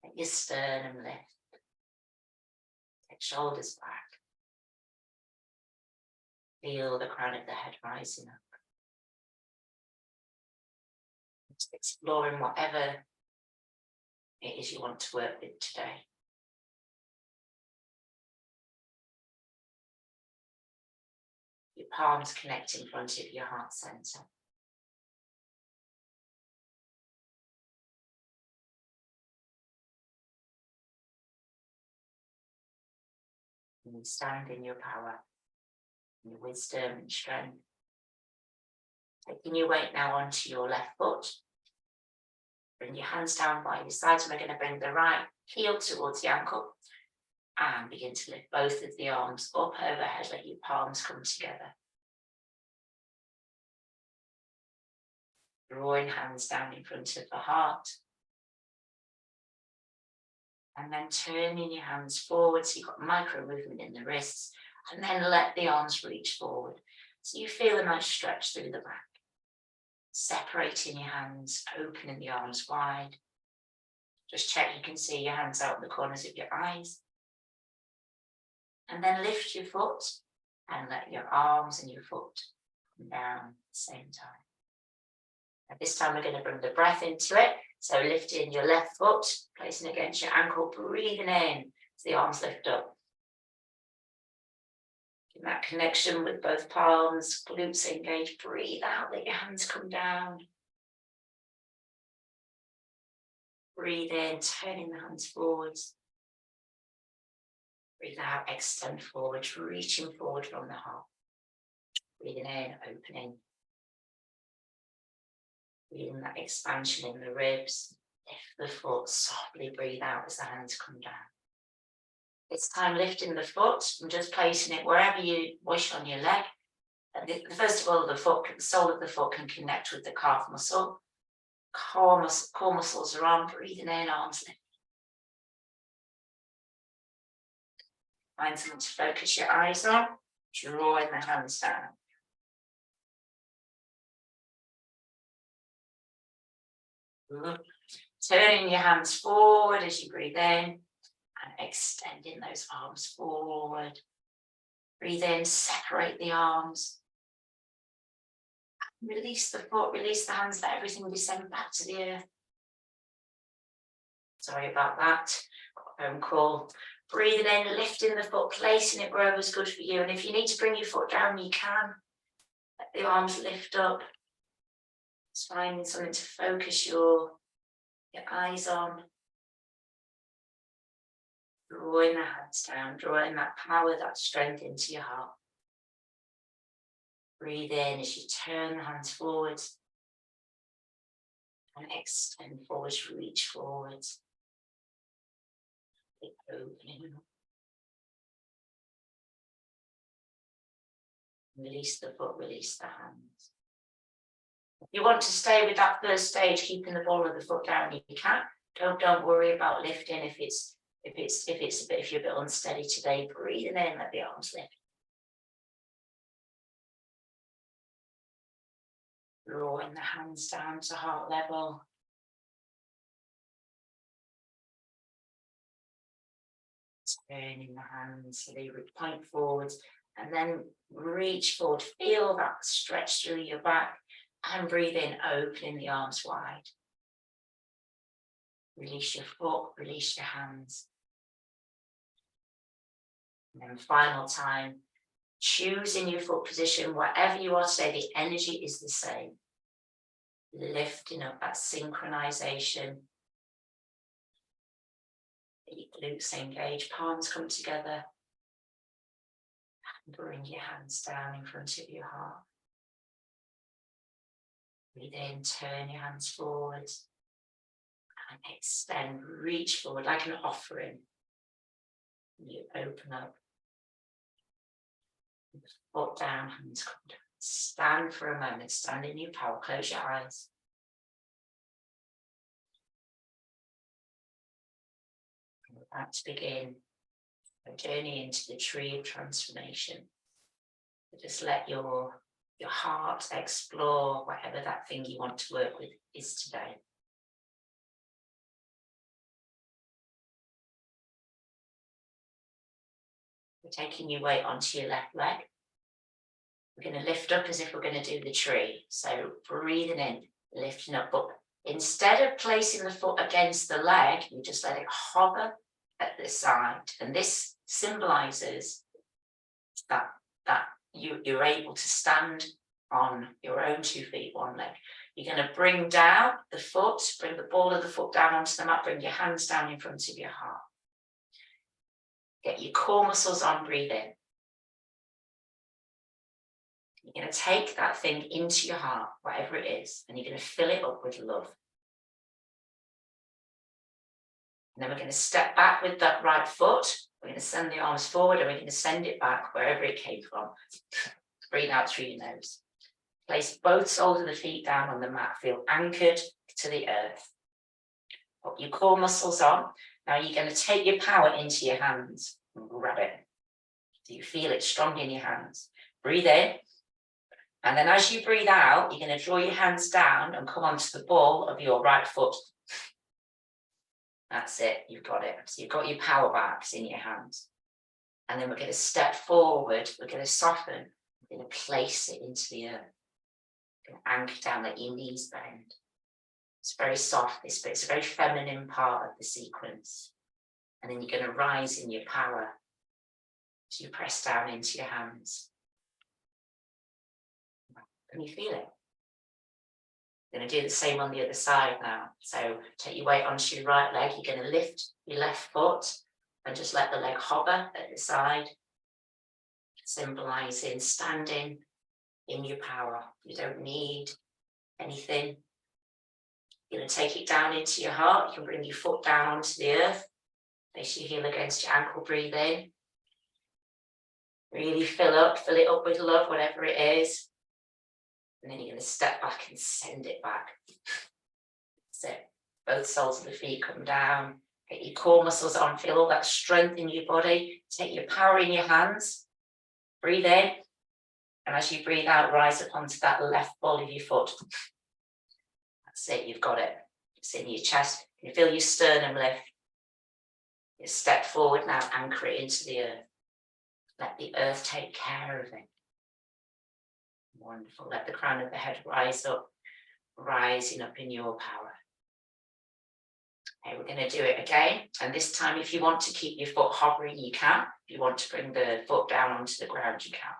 Let your sternum lift. Take shoulders back. Feel the crown of the head rising up. Just exploring whatever it is you want to work with today. Your palms connect in front of your heart center. And you stand in your power, in your wisdom and strength. Taking your weight now onto your left foot. Bring your hands down by your sides. We're going to bring the right heel towards the ankle and begin to lift both of the arms up overhead. Let your palms come together. Drawing hands down in front of the heart. And then turning your hands forward, so you've got micro movement in the wrists, and then let the arms reach forward. So you feel a nice stretch through the back. Separating your hands, opening the arms wide. Just check you can see your hands out the corners of your eyes. And then lift your foot and let your arms and your foot come down at the same time. At this time, we're going to bring the breath into it. So lifting your left foot, placing it against your ankle, breathing in as the arms lift up. Get that connection with both palms, glutes engaged. Breathe out, let your hands come down. Breathe in, turning the hands forwards. Breathe out, extend forward, reaching forward from the heart. Breathing in, opening. Breathing that expansion in the ribs. Lift the foot, softly breathe out as the hands come down. It's time lifting the foot and just placing it wherever you wish on your leg. And first of all, the sole of the foot can connect with the calf muscle. Core muscles are on, breathing in, arms lift. Find something to focus your eyes on, drawing the hands down. Turning your hands forward as you breathe in and extending those arms forward. Breathe in, separate the arms. Release the foot, release the hands, let everything descend back to the earth. Sorry about that. Got a phone call. Breathing in, lifting the foot, placing it wherever's good for you. And if you need to bring your foot down, you can. Let the arms lift up. Just finding something to focus your eyes on. Drawing the hands down, drawing that power, that strength into your heart. Breathe in as you turn the hands forwards. And extend forwards, reach forwards. Opening up. Release the foot, release the hands. If you want to stay with that first stage, keeping the ball of the foot down, you can. Don't worry about lifting if you're a bit unsteady today. Breathing in, let the arms lift. Drawing the hands down to heart level. Turning the hands so they point forwards and then reach forward. Feel that stretch through your back and breathe in, opening the arms wide. Release your foot, release your hands. And then final time, choosing your foot position, wherever you are today, the energy is the same. Lifting up that synchronization. Glutes engage, palms come together. And bring your hands down in front of your heart. Breathe in, turn your hands forwards. And extend, reach forward like an offering. You open up. Foot down, hands come down. Stand for a moment, stand in your power, close your eyes. We're about to begin a journey into the tree of transformation. Just let your heart explore whatever that thing you want to work with is today. We're taking your weight onto your left leg. We're going to lift up as if we're going to do the tree. So breathing in, lifting up. But instead of placing the foot against the leg, you just let it hover at the side. And this symbolizes that you're able to stand on your own 2 feet, 1 leg. You're going to bring down the foot, bring the ball of the foot down onto the mat, bring your hands down in front of your heart. Get your core muscles on, breathe in. You're going to take that thing into your heart, whatever it is, and you're going to fill it up with love. And then we're going to step back with that right foot. We're going to send the arms forward and we're going to send it back wherever it came from. Breathe out through your nose. Place both soles of the feet down on the mat. Feel anchored to the earth. Put your core muscles on. Now you're going to take your power into your hands and grab it. So you feel it strong in your hands. Breathe in. And then as you breathe out, you're going to draw your hands down and come onto the ball of your right foot. That's it, you've got it. So you've got your power back, it's in your hands. And then we're going to step forward, we're going to soften, we're going to place it into the earth. We're going to anchor down, let your knees bend. It's very soft, this bit, it's a very feminine part of the sequence. And then you're going to rise in your power. So you press down into your hands. Can you feel it? You're going to do the same on the other side now. So take your weight onto your right leg. You're going to lift your left foot and just let the leg hover at the side, symbolizing standing in your power. You don't need anything. You're going to take it down into your heart. You can bring your foot down onto the earth. Place your heel against your ankle, breathe in. Really fill it up with love, whatever it is. And then you're going to step back and send it back. So both soles of the feet come down. Get your core muscles on. Feel all that strength in your body. Take your power in your hands. Breathe in. And as you breathe out, rise up onto that left ball of your foot. That's it. You've got it. It's in your chest. You feel your sternum lift. You step forward now. Anchor it into the earth. Let the earth take care of it. Wonderful. Let the crown of the head rise up, rising up in your power. Okay, we're going to do it again. And this time, if you want to keep your foot hovering, you can. If you want to bring the foot down onto the ground, you can.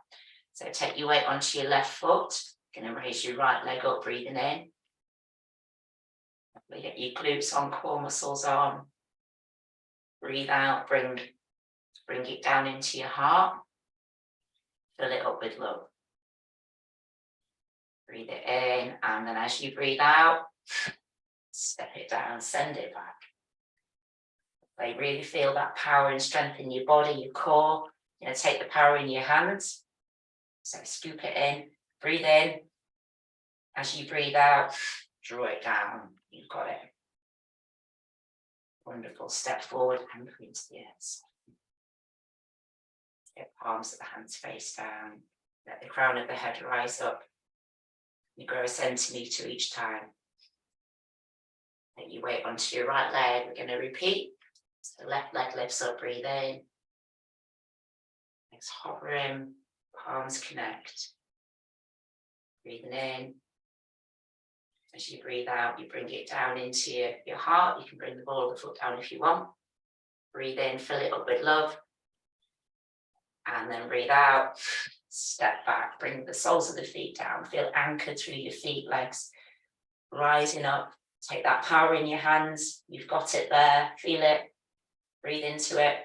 So take your weight onto your left foot. Going to raise your right leg up, breathing in. We get your glutes on, core muscles on. Breathe out, bring it down into your heart. Fill it up with love. Breathe it in, and then as you breathe out, step it down, send it back. They really feel that power and strength in your body, your core. You're going to take the power in your hands. So scoop it in, breathe in. As you breathe out, draw it down. You've got it. Wonderful. Step forward, anchor into the earth. Get palms of the hands face down. Let the crown of the head rise up. You grow a centimetre each time. Take your weight onto your right leg. We're going to repeat. So left leg lifts up, breathe in. Legs hovering, palms connect. Breathing in. As you breathe out, you bring it down into your heart. You can bring the ball of the foot down if you want. Breathe in, fill it up with love. And then breathe out, step back, bring the soles of the feet down. Feel anchored through your feet, legs rising up. Take that power in your hands. You've got it there. Feel it. Breathe into it.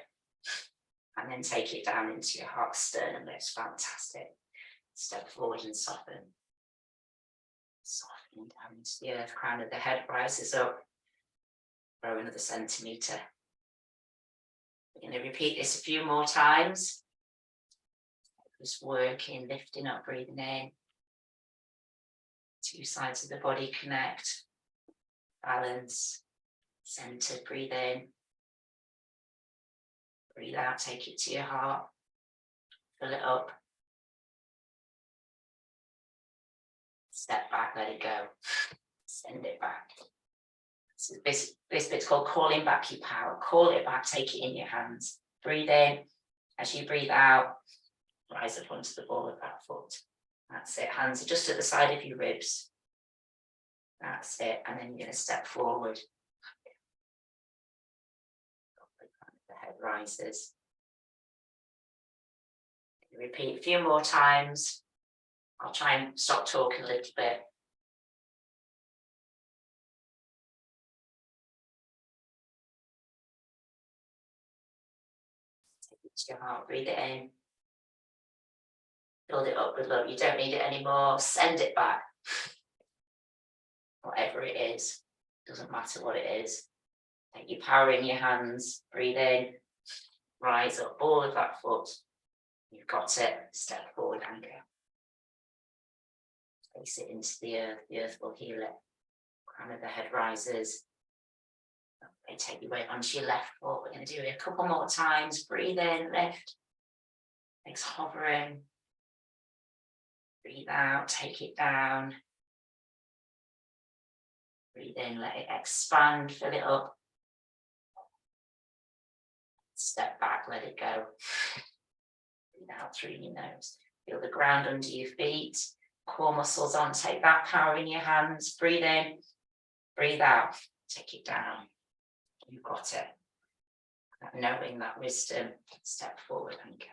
And then take it down into your heart, sternum. That's fantastic. Step forward and soften. Softening down into the earth. Crown of the head rises up. Grow another centimetre. We're going to repeat this a few more times. Just working, lifting up, breathing in. Two sides of the body connect. Balance. Centered, breathe in. Breathe out, take it to your heart. Fill it up. Step back, let it go. Send it back. So this bit's called calling back your power. Call it back, take it in your hands. Breathe in. As you breathe out, rise up onto the ball of that foot. That's it. Hands are just at the side of your ribs. That's it. And then you're going to step forward. The head rises. Repeat a few more times. I'll try and stop talking a little bit. Take it to your heart, breathe it in. Build it up with love. You don't need it anymore. Send it back. Whatever it is, doesn't matter what it is. Take your power in your hands, breathe in, rise up, ball of that foot. You've got it. Step forward, anchor. Place it into the earth will heal it. Crown of the head rises. Okay, take your weight onto your left foot. We're going to do it a couple more times. Breathe in, lift. Legs hovering. Breathe out, take it down. Breathe in, let it expand, fill it up. Step back, let it go. Breathe out through your nose. Feel the ground under your feet. Core muscles on, take that power in your hands. Breathe in, breathe out, take it down. You've got it. That knowing, that wisdom, step forward and go.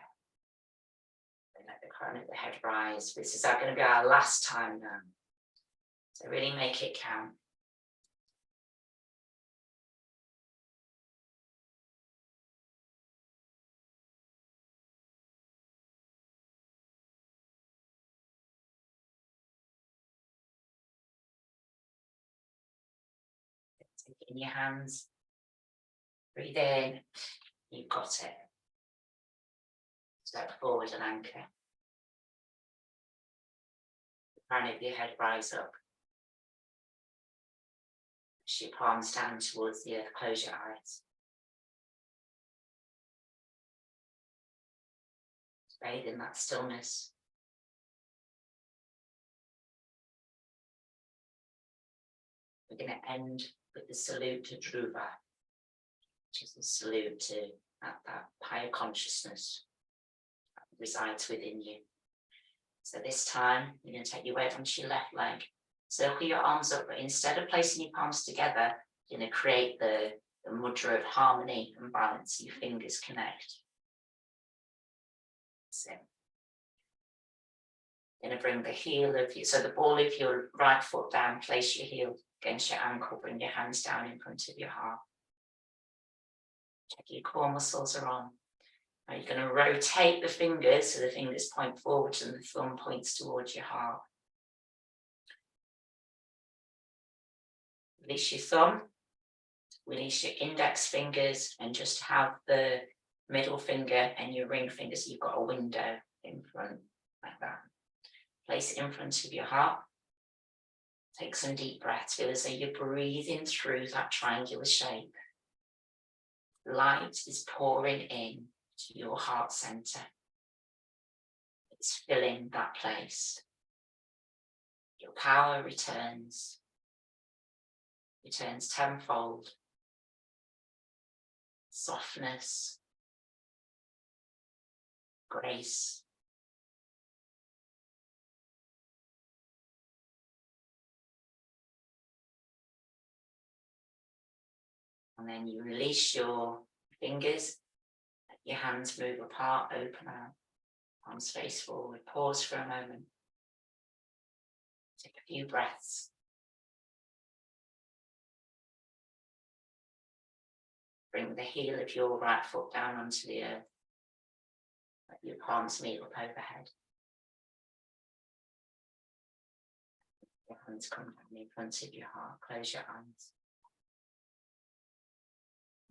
And let the crown of the head rise. This is going to be our last time now. So really make it count. Take it in your hands. Breathe in. You've got it. Step forward and anchor. The crown of your head rise up. Push your palms down towards the earth. Close your eyes. Bathe in that stillness. We're going to end with the salute to Dhruva, which is a salute to that higher consciousness that resides within you. So this time, you're going to take your weight onto your left leg. Circle your arms up, but instead of placing your palms together, you're going to create the mudra of harmony and balance. Your fingers connect. So, you're going to bring the heel of so the ball of your right foot down, place your heel against your ankle, bring your hands down in front of your heart. Check your core muscles are on. Now you're going to rotate the fingers so the fingers point forwards and the thumb points towards your heart. Release your thumb, release your index fingers, and just have the middle finger and your ring finger so you've got a window in front like that. Place it in front of your heart. Take some deep breaths. Feel as though you're breathing through that triangular shape. Light is pouring in to your heart center. It's filling that place. Your power returns tenfold. Softness, grace. And then you release your fingers, let your hands move apart, open out, palms face forward. Pause for a moment. Take a few breaths. Bring the heel of your right foot down onto the earth. Let your palms meet up overhead. Your hands come down in front of your heart. Close your eyes.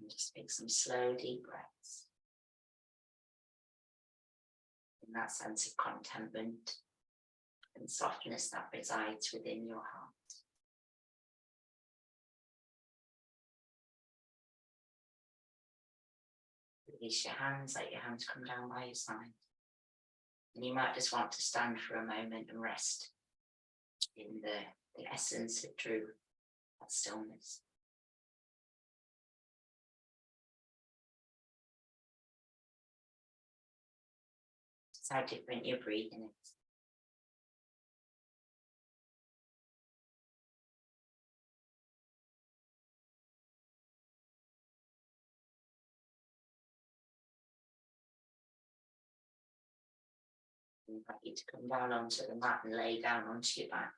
And just take some slow, deep breaths. In that sense of contentment and softness that resides within your heart. Release your hands, let your hands come down by your side. And you might just want to stand for a moment and rest in the essence of true that stillness. It's how different your breathing is. I invite you to come down onto the mat and lay down onto your back.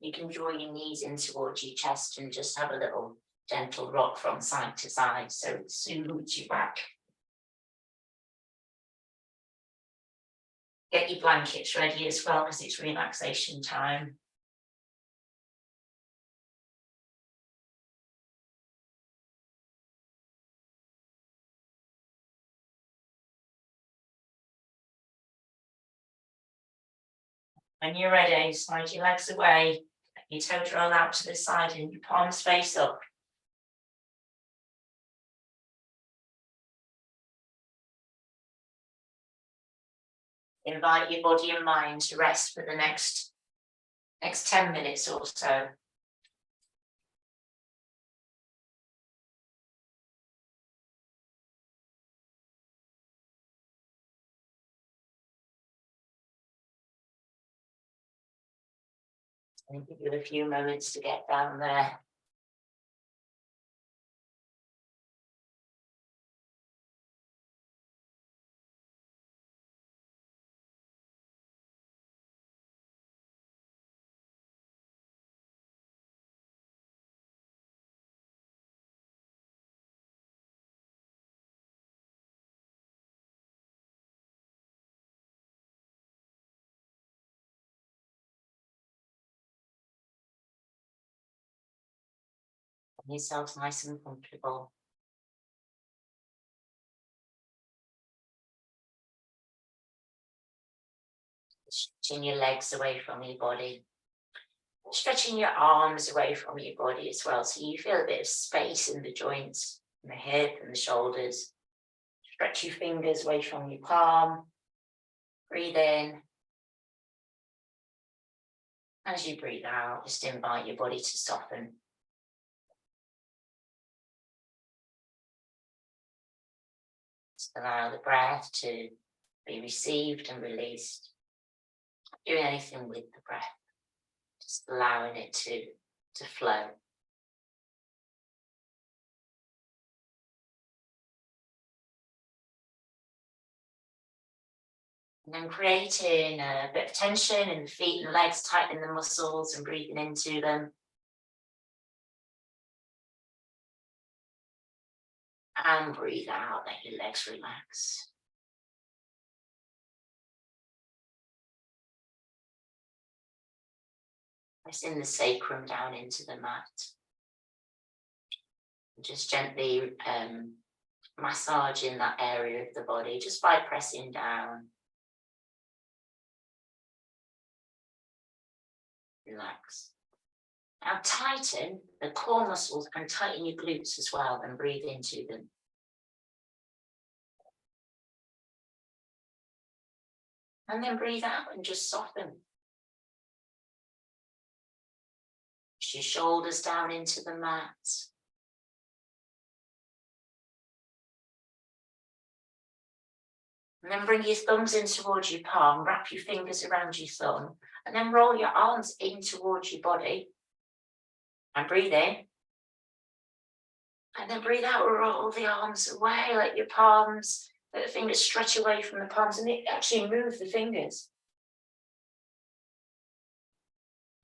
You can draw your knees in towards your chest and just have a little gentle rock from side to side so it soothes you back. Get your blankets ready as well because it's relaxation time. When you're ready, slide your legs away, let your toes roll out to the side and your palms face up. Invite your body and mind to rest for the next 10 minutes or so. And give you a few moments to get down there. Make yourself nice and comfortable. Stretching your legs away from your body. Stretching your arms away from your body as well, so you feel a bit of space in the joints, in the hip and the shoulders. Stretch your fingers away from your palm. Breathe in. As you breathe out, just invite your body to soften. Allow the breath to be received and released. Not doing anything with the breath, just allowing it to flow. And then creating a bit of tension in the feet and legs, tightening the muscles and breathing into them. And breathe out, let your legs relax. Pressing the sacrum down into the mat. Just gently massaging that area of the body just by pressing down. Relax. Now tighten the core muscles and tighten your glutes as well and breathe into them. And then breathe out and just soften. Push your shoulders down into the mat. And then bring your thumbs in towards your palm, wrap your fingers around your thumb, and then roll your arms in towards your body. And breathe in. And then breathe out, roll the arms away, let your palms, let the fingers stretch away from the palms, and actually move the fingers.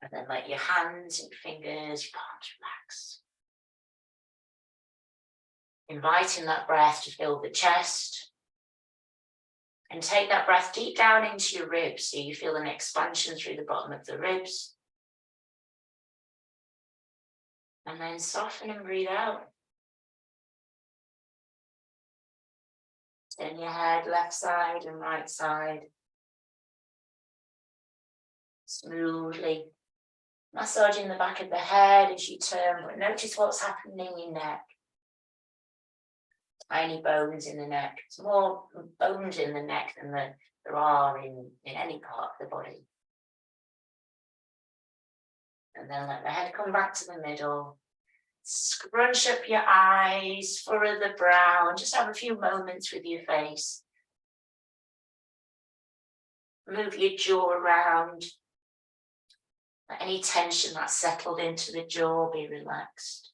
And then let your hands and fingers, your palms relax. Inviting that breath to fill the chest. And take that breath deep down into your ribs so you feel an expansion through the bottom of the ribs. And then soften and breathe out. Turn your head left side and right side. Smoothly. Massaging the back of the head as you turn, but notice what's happening in your neck. Tiny bones in the neck. There's more bones in the neck than there are in any part of the body. And then let the head come back to the middle. Scrunch up your eyes, furrow the brow, and just have a few moments with your face. Move your jaw around. Let any tension that's settled into the jaw be relaxed.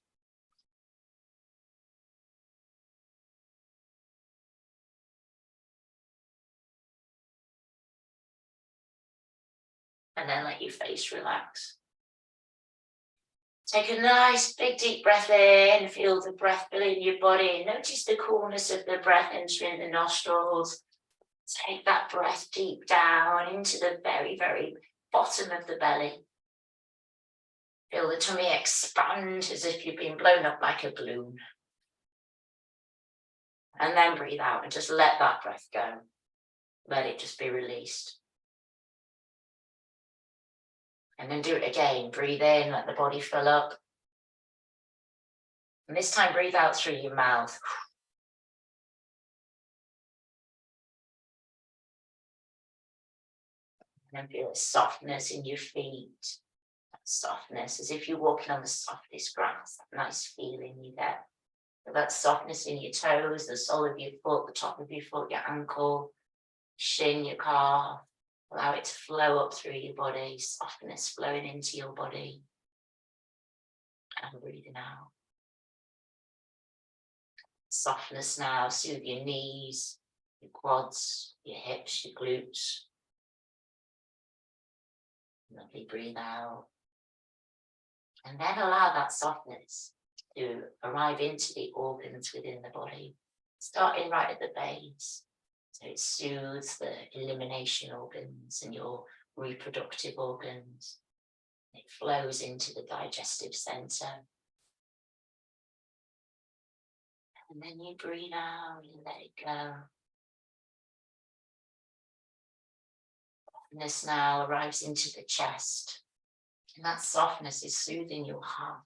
And then let your face relax. Take a nice big deep breath in, feel the breath filling your body. Notice the coolness of the breath entering the nostrils. Take that breath deep down into the very, very bottom of the belly. Feel the tummy expand as if you've been blown up like a balloon. And then breathe out and just let that breath go. Let it just be released. And then do it again. Breathe in, let the body fill up. And this time breathe out through your mouth. And then feel a softness in your feet. That softness, as if you're walking on the softest grass. That nice feeling you get. Feel that softness in your toes, the sole of your foot, the top of your foot, your ankle, shin, your calf. Allow it to flow up through your body, softness flowing into your body. And breathing out. Softness now, soothe your knees, your quads, your hips, your glutes. Lovely, breathe out. And then allow that softness to arrive into the organs within the body, starting right at the base. So it soothes the elimination organs and your reproductive organs. It flows into the digestive center. And then you breathe out and let it go. And this now arrives into the chest. And that softness is soothing your heart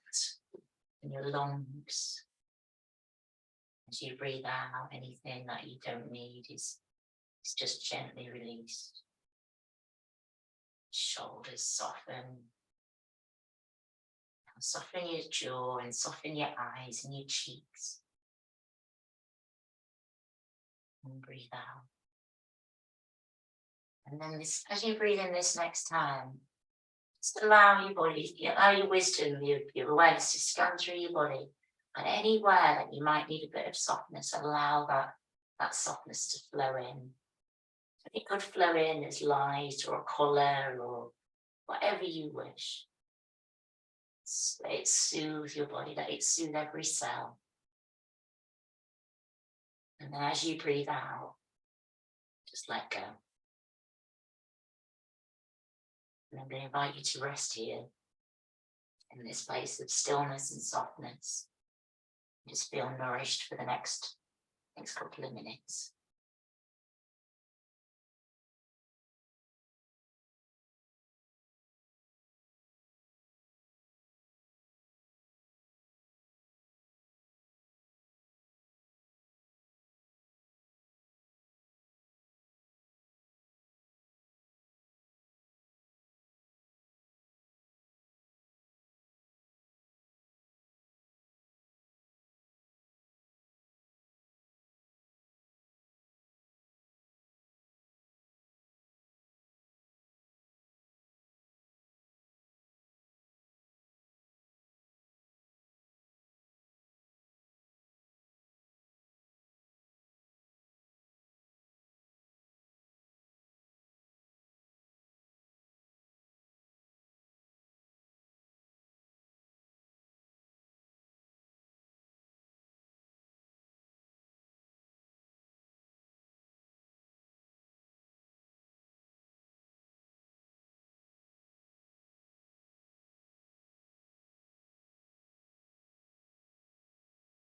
and your lungs. As you breathe out, anything that you don't need is just gently released. Shoulders soften. Now soften your jaw and soften your eyes and your cheeks. And breathe out. And then this, as you breathe in this next time, just allow your body, allow your wisdom, your awareness to scan through your body. And anywhere that you might need a bit of softness, allow that softness to flow in. It could flow in as light or a colour or whatever you wish. Let it soothe your body, let it soothe every cell. And then as you breathe out, just let go. And I'm going to invite you to rest here in this place of stillness and softness. Just feel nourished for the next couple of minutes.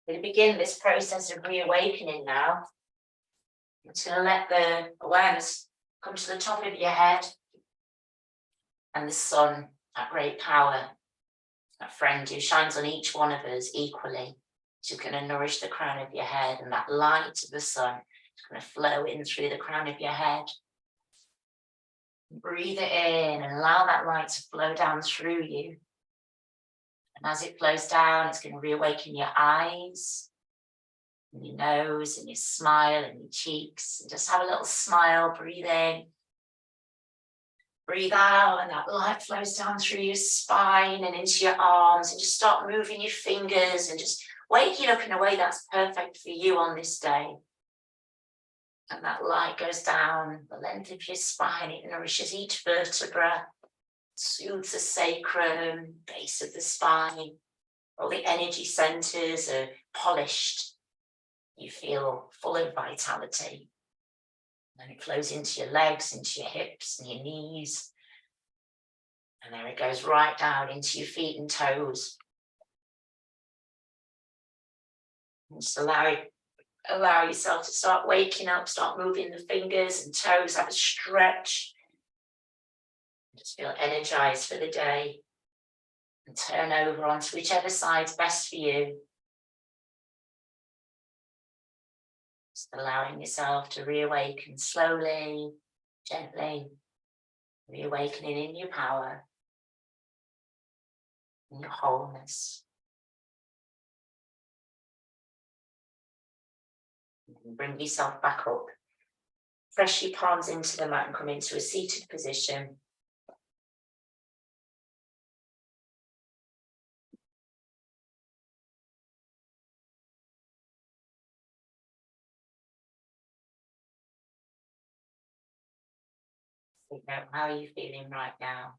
We're going to begin this process of reawakening now. I'm just going to let the awareness come to the top of your head. And the sun, that great power, that friend who shines on each one of us equally, is going to nourish the crown of your head, and that light of the sun is going to flow in through the crown of your head. Breathe it in and allow that light to flow down through you. And as it flows down, it's going to reawaken your eyes, and your nose, and your smile, and your cheeks. And just have a little smile, breathe in. Breathe out, and that light flows down through your spine and into your arms, and just start moving your fingers and just waking up in a way that's perfect for you on this day. And that light goes down the length of your spine, it nourishes each vertebra, soothes the sacrum, base of the spine. All the energy centers are polished. You feel full of vitality. And it flows into your legs, into your hips and your knees. And there it goes right down into your feet and toes. And just allow yourself to start waking up, start moving the fingers and toes, have a stretch. Just feel energized for the day. And turn over onto whichever side's best for you. Just allowing yourself to reawaken slowly, gently, reawakening in your power, in your wholeness. And bring yourself back up. Press your palms into the mat and come into a seated position. How are you feeling right now?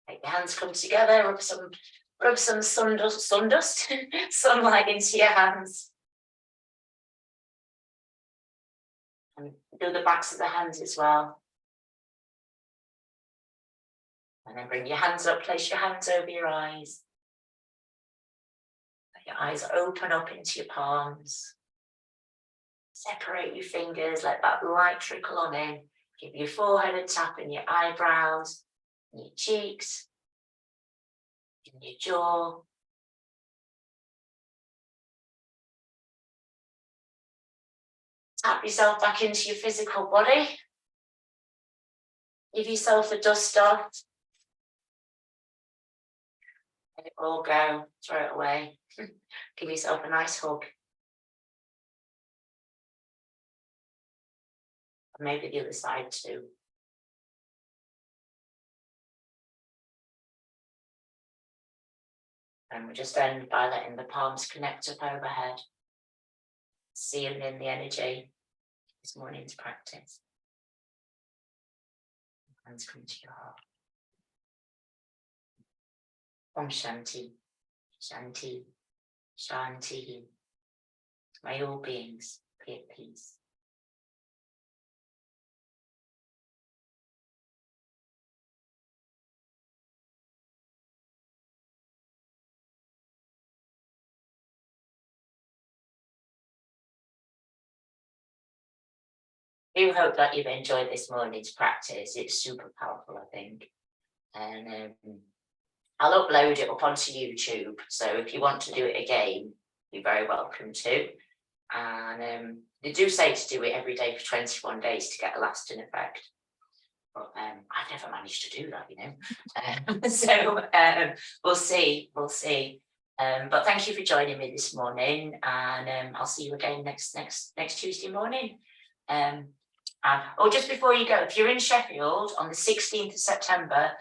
Make your hands come together, rub some sundust, sunlight into your hands. And do the backs of the hands as well. And then bring your hands up, place your hands over your eyes. Let your eyes open up into your palms. Separate your fingers, let that light trickle on in. Give your forehead a tap in your eyebrows, in your cheeks, in your jaw. Tap yourself back into your physical body. Give yourself a dust off. let it all go, throw it away. Give yourself a nice hug. Maybe the other side too. And we just end by letting the palms connect up overhead, sealing in the energy this morning's practice. Hands come to your heart. Om Shanti, Shanti, Shanti. May all beings be at peace. I do hope that you've enjoyed this morning's practice. It's super powerful, I think. And I'll upload it up onto YouTube. So if you want to do it again, you're very welcome to. And they do say to do it every day for 21 days to get a lasting effect. But I've never managed to do that, you know. So we'll see. But thank you for joining me this morning, and I'll see you again next Tuesday morning. Just before you go, if you're in Sheffield on the 16th of September,